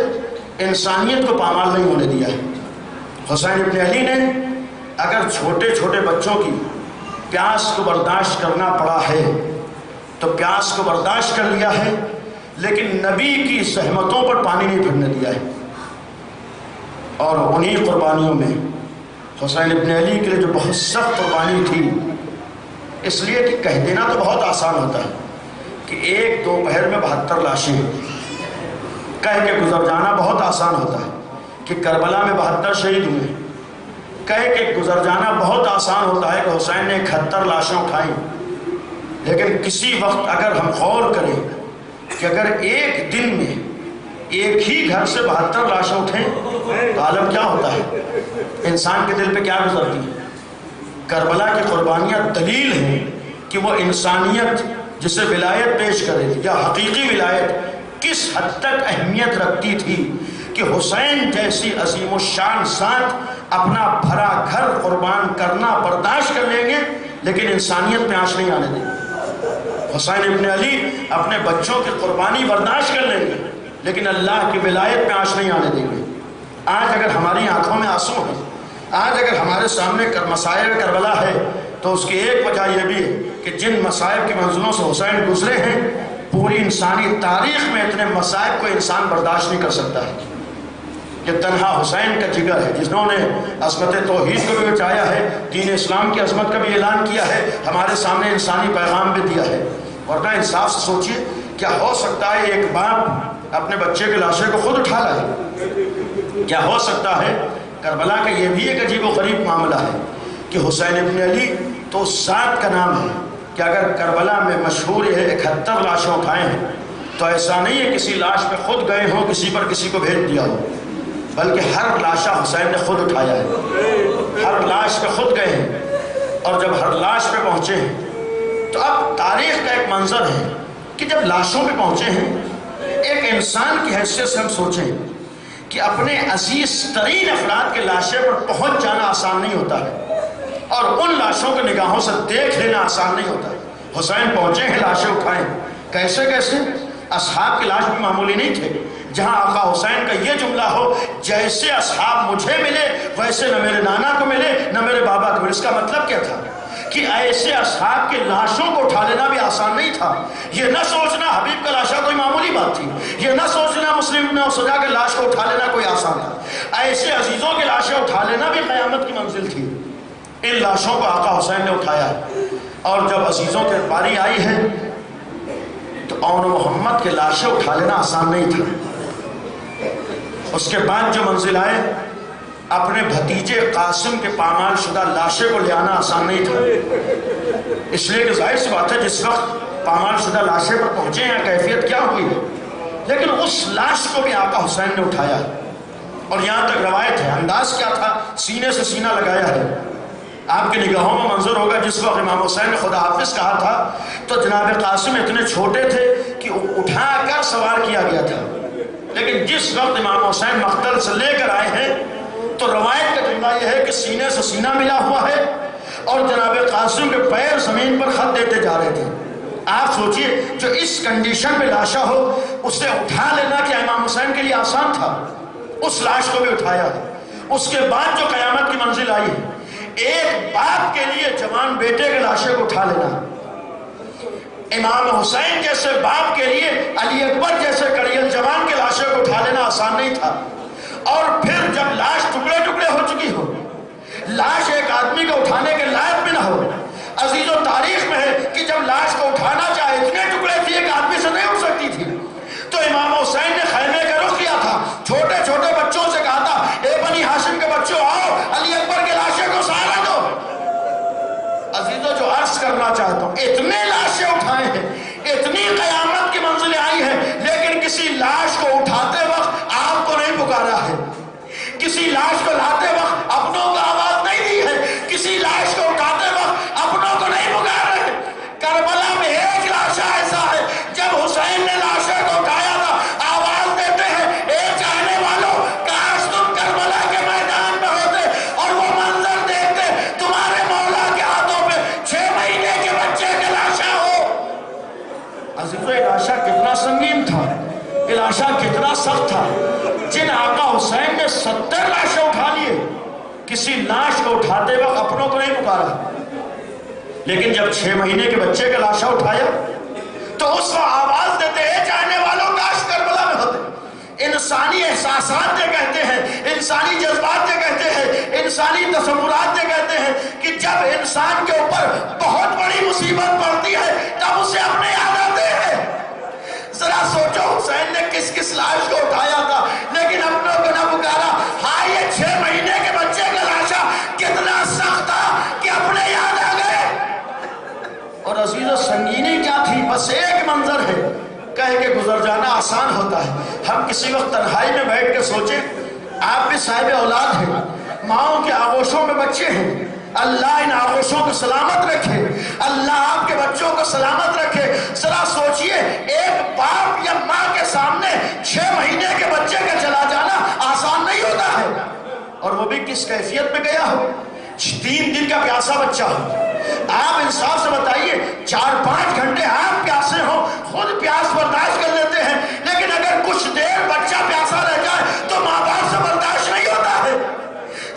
انسانیت کو پامال نہیں ہونے دیا ہے۔ حسین ابن علی نے اگر چھوٹے چھوٹے بچوں کی پیاس کو برداشت کرنا پڑا ہے تو پیاس کو برداشت کر لیا ہے، لیکن نبی کی زحمتوں پر پانی نہیں پھرنے دیا ہے۔ اور انہی قربانیوں میں حسین ابن علی کے لیے جو بہت سخت قربانی تھی، اس لیے کہ کہہ دینا تو بہت آسان ہوتا ہے کہ ایک دوپہر میں 72 لاشیں، کہہ کے گزر جانا بہت آسان ہوتا ہے کہ کربلا میں 72 شہید ہوئے، کہہ کے گزر جانا بہت آسان ہوتا ہے کہ حسین نے 71 لاشیں اٹھائیں۔ لیکن کسی وقت اگر ہم غور کریں کہ اگر ایک دن میں ایک ہی گھر سے 72 لاشیں اٹھیں تو عالم کیا ہوتا ہے، انسان کے دل پہ کیا گزرتی ہے۔ کربلا کی قربانیاں دلیل ہیں کہ وہ انسانیت جسے ولایت پیش کرے یا حقیقی ولایت کس حد تک اہمیت رکھتی تھی کہ حسین جیسی عظیم الشان ذات اپنا بھرا گھر قربان کرنا برداشت کر لیں گے لیکن انسانیت میں آنچ نہیں آنے دیں گے۔ حسین ابن علی اپنے بچوں کی قربانی برداشت کر لیں گے لیکن اللہ کی ولایت میں آنچ نہیں آنے دیں گے۔ آج اگر ہماری آنکھوں میں آنسو ہیں، آج اگر ہمارے سامنے مصائب کربلا ہے تو اس کی ایک وجہ یہ بھی ہے کہ جن مصائب کی منزلوں سے حسین گزرے ہیں، پوری انسانی تاریخ میں اتنے مصائب کو انسان برداشت نہیں کر سکتا ہے۔ یہ تنہا حسین کا جگر ہے جنہوں نے عظمت توحید کو بھی بچایا ہے، دین اسلام کی عظمت کا بھی اعلان کیا ہے، ہمارے سامنے انسانی پیغام بھی دیا ہے۔ ورنہ انصاف سے سوچئے، کیا ہو سکتا ہے ایک باپ اپنے بچے کے لاشے کو خود اٹھا لائے؟ کیا ہو سکتا ہے؟ کربلا کا یہ بھی ایک عجیب و غریب معاملہ ہے کہ حسین ابن علی تو اس ذات کا نام ہے کہ اگر کربلا میں مشہور ہے 71 لاشیں اٹھائے ہیں تو ایسا نہیں ہے کسی لاش پہ خود گئے ہوں، کسی پر کسی کو بھیج دیا ہو، بلکہ ہر لاشہ حسین نے خود اٹھایا ہے، ہر لاش پہ خود گئے ہیں۔ اور جب ہر لاش پہ پہنچے ہیں تو اب تاریخ کا ایک منظر ہے کہ جب لاشوں پہ پہنچے ہیں، ایک انسان کی حیثیت سے ہم سوچیں کہ اپنے عزیز ترین افراد کے لاشے پر پہنچ جانا آسان نہیں ہوتا ہے اور ان لاشوں کو نگاہوں سے دیکھ لینا آسان نہیں ہوتا ہے۔ حسین پہنچے ہیں، لاشیں اٹھائیں، کیسے کیسے؟ اصحاب کی لاش بھی معمولی نہیں تھے، جہاں آقا حسین کا یہ جملہ ہو جیسے اصحاب مجھے ملے ویسے نہ میرے نانا کو ملے نہ میرے بابا کو ملے. اس کا مطلب کیا تھا کہ ایسے اصحاب کے لاشوں کو اٹھا لینا بھی آسان نہیں تھا. یہ نہ سوچنا حبیب کا لاشا کوئی معمولی بات تھی، یہ نہ سوچنا مسلم نے سجا کے لاش کو اٹھا لینا کوئی آسان تھا. ایسے عزیزوں کے لاشیں اٹھا لینا بھی قیامت کی منزل تھی. ان لاشوں کو آقا حسین نے اٹھایا، اور جب عزیزوں کی باری آئی ہے تو اون محمد کے لاشیں اٹھا لینا آسان نہیں تھا. اس کے بعد جو منزل آئے، اپنے بھتیجے قاسم کے پامال شدہ لاشے کو لے آنا آسان نہیں تھا. اس لیے کہ ظاہر سی بات ہے جس وقت پامال شدہ لاشے پر پہنچے ہیں کیفیت کیا ہوئی ہے، لیکن اس لاش کو بھی آقا حسین نے اٹھایا. اور یہاں تک روایت ہے، انداز کیا تھا، سینے سے سینہ لگایا ہے. آپ کی نگاہوں میں منظر ہوگا جس وقت امام حسین نے خدا حافظ کہا تھا تو جناب قاسم اتنے چھوٹے تھے کہ اٹھا کر سوار کیا گیا تھا. لیکن جس وقت امام حسین مقتل سے لے کر آئے ہیں تو روایت کا جملہ یہ ہے کہ سینے سے سینہ ملا ہوا ہے اور جناب قاسم کے پیر زمین پر خط دیتے جا رہے تھے. آپ سوچئے جو اس کنڈیشن میں لاشا ہو اسے اٹھا لینا کیا امام حسین کے لیے آسان تھا؟ اس لاش کو بھی اٹھایا. اس کے بعد جو قیامت کی منزل آئی ہے، ایک باپ کے لیے جوان بیٹے کے لاشے کو اٹھا لینا، امام حسین جیسے باپ کے لیے علی اکبر جیسے کڑیل جوان کے لاشے کو اٹھا لینا آسان نہیں تھا. اور پھر جب لاش ٹکڑے ٹکڑے ہو چکی ہو، لاش ایک آدمی کو اٹھانے کے لائق بھی نہ ہو. عزیزو تاریخ میں ہے کہ جب لاش کو اٹھانا چاہے اتنے ٹکڑے تھے ایک آدمی سے نہیں اٹھ سکتی تھی. تو امام حسین نے خیمے کا رخ کیا تھا، چھوٹے چھوٹے بچوں سے کہا تھا اے بنی ہاشم کے بچوں آؤ علی اکبر کے لاشے کو سہارا دو. عزیزو جو عرض کرنا چاہتا ہوں، اتنے لاشیں اٹھائے ہیں، اتنی قیامت کی منزلیں آئی ہیں، لیکن کسی لاش کو اٹھاتے وقت آپ کو نہیں پکارا ہے، کسی لاش کو لاتے وقت اپنوں کو آواز نہیں دی ہے، کسی لاش کو اٹھاتے وقت اپنوں کو نہیں پکارا ہے. کربلا میں ایک لاشا ایسا ہے جب حسین نے لاشے کو اٹھایا تھا آواز دیتے ہیں اے چاہنے والوں کاش تم کربلا کے میدان میں ہوتے اور وہ منظر دیکھتے تمہارے مولا کے ہاتھوں پہ 6 مہینے کے بچے کا لاشا ہو. عزیزو یہ لاشا کتنا سنگین تھا، یہ لاشا کتنا سخت تھا. جن آقا حسین نے 70 لاشیں اٹھا لیے، کسی لاش کو اٹھاتے وقت اپنوں کو نہیں پکارا. لیکن جب 6 مہینے کے بچے کا لاشا اٹھایا تو اس کو آواز دیتے اے چاہنے والوں کاش کربلا میں ہوتے. انسانی احساسات یہ کہتے ہیں، انسانی جذبات یہ کہتے ہیں، انسانی تصورات یہ کہتے ہیں کہ جب انسان کے اوپر بہت بڑی مصیبت پڑتی ہے تب اسے اپنے یاد آتے ہیں. ذرا سوچو حسین نے کس کس لاش کو اٹھایا تھا لیکن اپنوں کو نہ پکارا. ہاں یہ 6 مہینے کے بچے کا لاشا کتنا سخت تھا کہ اپنے یاد آ گئے. اور عزیزو سنگینی کیا تھی؟ بس ایک منظر ہے، کہہ کے گزر جانا آسان ہوتا ہے. ہم کسی وقت تنہائی میں بیٹھ کے سوچیں، آپ بھی صاحب اولاد ہیں، ماؤں کے آغوشوں میں بچے ہیں، اللہ ان آغوشوں کو سلامت رکھے، اللہ آپ کے بچوں کو سلامت رکھے. ذرا سوچئے ایک باپ یا ماں کے سامنے 6 مہینے کے بچے کا چلا جانا آسان نہیں ہوتا ہے، اور وہ بھی کس کیفیت میں گیا ہو. 3 دن کا پیاسا بچہ ہو. آپ انصاف سے بتائیے 4-5 گھنٹے آپ پیاسے ہو خود پیاس برداشت کر لیتے ہیں، لیکن اگر کچھ دیر بچہ پیاسا رہ جائے تو ماں باپ سے برداشت نہیں ہوتا ہے.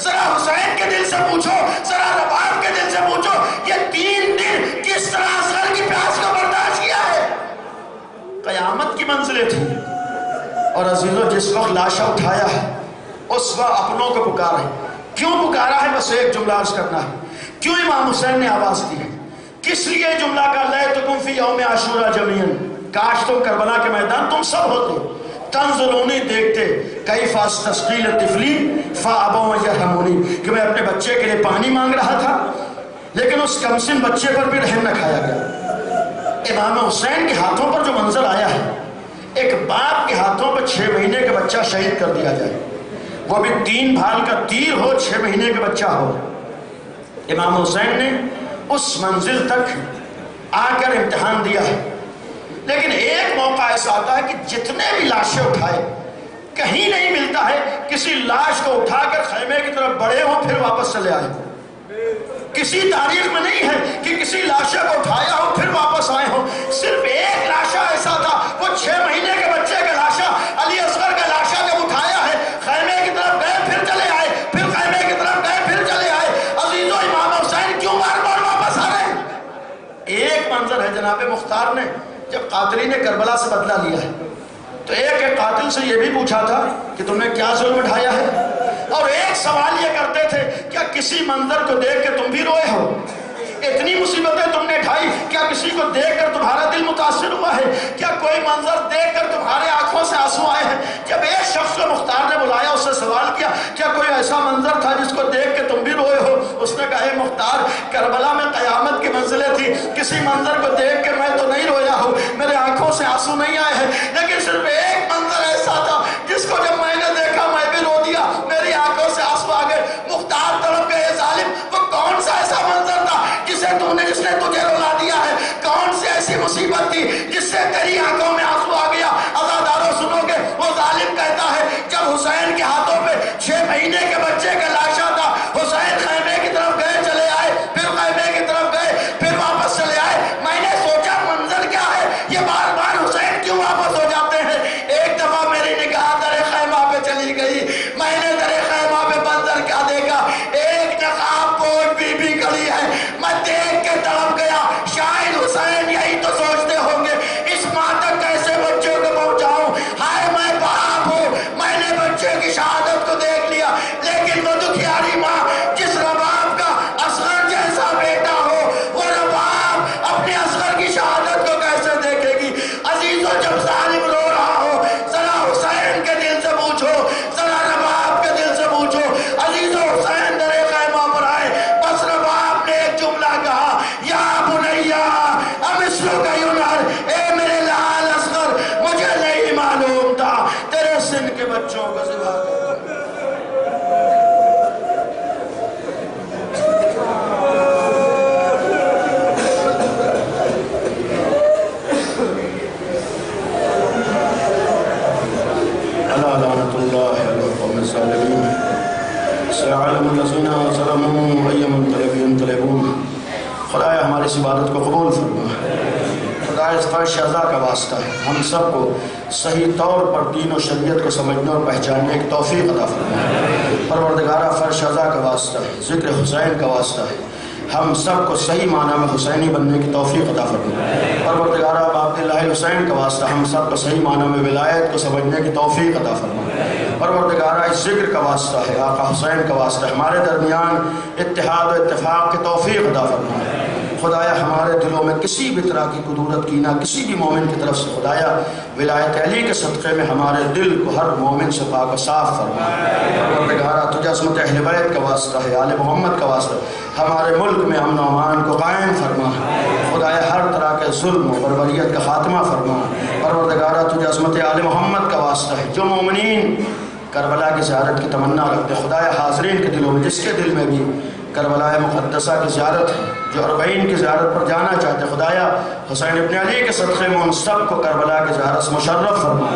ذرا حسین کے دل سے پوچھو، ذرا رباب کے دل سے پوچھو، یہ 3 دن کس طرح اصغر کی پیاس کو برداشت کیا ہے. قیامت کی منزلیں تھیں. اور عزیزو جس وقت لاشا اٹھایا ہے اس وقت اپنوں کو پکارا ہے. کیوں پکارا ہے؟ بس ایک جملہ عرض کرنا ہے. کیوں امام حسین نے آواز دی ہے؟ کس لیے جملہ کا لیتکم فی یوم عاشورا جمیعا، کاش تم کربلا کے میدان تم سب ہوتے، تنظرونی دیکھتے کیف استسقی لطفلی فابوا یرحمونی، کہ میں اپنے بچے کے لیے پانی مانگ رہا تھا لیکن اس کمسن بچے پر بھی رحم نہ کھایا گیا. امام حسین کے ہاتھوں پر جو منظر آیا ہے، ایک باپ کے ہاتھوں پر 6 مہینے کا بچہ شہید کر دیا جائے، وہ بھی 3 بھال کا تیر ہو، 6 مہینے کا بچہ ہو. امام حسین نے اس منزل تک آ کر امتحان دیا ہے. لیکن ایک موقع ایسا آتا ہے کہ جتنے بھی لاشیں اٹھائے کہیں نہیں ملتا ہے کسی لاش کو اٹھا کر خیمے کی طرف بڑھے ہوں پھر واپس چلے آئے. کسی تاریخ میں نہیں ہے کہ کسی لاشے کو اٹھایا ہو پھر واپس آئے ہوں. صرف ایک لاشا ایسا تھا، وہ 6 مہینے کے بچے کا لاشا علی اصغر جناب مختار نے جب قاتلین کربلا سے بدلہ لیا ہے تو ایک قاتل سے یہ بھی پوچھا تھا کہ تم نے کیا ظلم اٹھایا ہے، اور ایک سوال یہ کرتے تھے کیا کسی منظر کو دیکھ کے تم بھی روئے ہو؟ اتنی مصیبتیں تم نے اٹھائی، کیا کسی کو دیکھ کر تمہارا دل متاثر ہوا ہے؟ کیا کوئی منظر دیکھ کر تمہارے آنکھوں سے آنسو آئے ہیں؟ جب ایک شخص کو مختار نے بلایا، اس سے سوال کیا کیا کوئی ایسا منظر تھا جس کو دیکھ کے تم بھی روئے ہو؟ اس نے کہا اے مختار، کربلا میں قیامت کی منزلیں تھی، کسی منظر کو دیکھ کے میں تو نہیں رویا ہوں، میرے آنکھوں سے آنسو نہیں آئے ہیں، لیکن صرف ایک منظر ایسا تھا جس کو جب میں نے دیکھا میں بھی رو دیا، میری آنکھوں سے آنسو آ گئے۔ مختار تڑپ گئے، ظالم وہ کون سا ایسا منظر تھا جس نے تجھے رلا دیا ہے؟ کون سی ایسی مصیبت تھی جس سے تیری آنکھوں میں آنسو آ گیا؟ عزادارو سنو گے، وہ ظالم کہتا ہے جب حسین کے ہاتھوں پہ 6 مہینے کے بچے کا لاشا تھا، حسین خیمے کی طرف گئے، چلے آئے، پھر خیمے کی طرف گئے، پھر واپس چلے آئے، میں نے سوچا منظر کیا ہے، یہ بار بار حسین کیوں واپس ہو جاتے ہیں؟ ایک دفعہ میری نگاہ در خیمہ پہ چلی گئی، میں نے در خیمہ پہ منظر کیا دیکھا، ایک نقاب پوش بی بی کھڑی ہے، میں دیکھ کے تڑپ گیا۔ شاید حسین یہی تو سوچتے ہوں گے، اس ماں تک کیسے بچوں کو پہنچاؤں؟ ہائے میں باپ ہوں، میں نے بچے کی شہادت کو دیکھ لیا، لیکن وہ دکھیاری ماں جس رباب کا اصغر جیسا بیٹا ہو، وہ رباب اپنے اصغر کی شہادت کو کیسے دیکھے گی؟ عزیزو جب ظالم رو رہا ہو ذرا حسین کے دل سے پوچھو، ذرا رباب کے دل سے پوچھو۔ عزیزو حسین در خیمہ پر آئے، بس رباب نے ایک جملہ کہا، یا بنیا امثلک ینہر، اے میرے لال اصغر، مجھے نہیں معلوم تھا تیرے سن کے بچوں کو ذبح کر۔ لعنت اللہ علی القوم الظالمین، سيعلم الذين ظلموا أي منقلب ينقلبون۔ خدایا ہماری اس عبادت کو قبول فرما، خدایا اس فرش ازا کا واسطہ ہے ہم سب کو صحیح طور پر دین و شریعت کو سمجھنے اور پہچاننے کی توفیق عطا فرما۔ پروردگارہ فرش ازا کا واسطہ ہے، ذکر حسین کا واسطہ ہے، ہم سب کو صحیح معنی میں حسینی بننے کی توفیق عطا فرما۔ پروردگارہ باپ اللہ حسین کا واسطہ ہم سب کو صحیح معنی میں ولایت کو سمجھنے کی توفیق عطا فرما۔ پروردگارہ اس ذکر کا واسطہ ہے، آقا حسین کا واسطہ ہے، ہمارے درمیان اتحاد و اتفاق کی توفیق عطا فرما۔ خدایا ہمارے دلوں میں کسی بھی طرح کی کدورت کینہ کسی بھی مومن کی طرف سے خدایا ولایت علی کے صدقے میں ہمارے دل کو ہر مومن سے پاک و صاف فرما۔ پروردگارہ تجھے عظمت اہل بیت کا واسطہ ہے، آل محمد کا واسطہ ہے، ہمارے ملک میں امن و امان کو قائم فرما۔ خدایا ہر طرح کے ظلم و بربریت کا خاتمہ فرما۔ پروردگارہ تجھے عظمت آل محمد کا واسطہ ہے، جو مومنین کربلا کی زیارت کی تمنا رکھتے، خدایا حاضرین کے دلوں میں جس کے دل میں بھی کربلا مقدسہ کی زیارت ہے، جو اربعین کی زیارت پر جانا چاہتے، خدایا حسین ابن علی کے صدقے میں ان سب کو کربلا کی زیارت سے مشرف فرما۔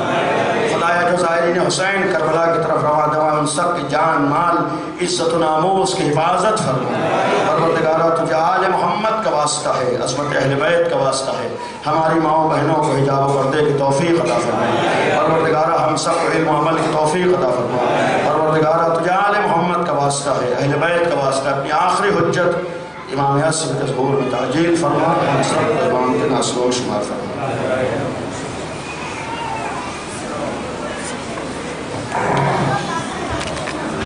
خدایا جو زائرین حسین کربلا کی طرف رواں دواں ان سب کی جان مال عزت و ناموس کی حفاظت فرما۔ پروردگارہ تجھے آل محمد کا واسطہ ہے، عظمت اہل بیت کا واسطہ ہے، ہماری ماؤں بہنوں کو حجاب و پردے کی توفیق عطا فرما۔ پروردگارہ ہم سب کو علم و عمل کی توفیق عطا فرما۔ پروردگارہ تجھے آل محمد کا واسطہ ہے، اہل بیت کا واسطہ ہے، اپنی آخری حجت امام یاسر کے ظہور میں تعجیل فرما، ہم سب کو امام کے ناصر و شمار فرما۔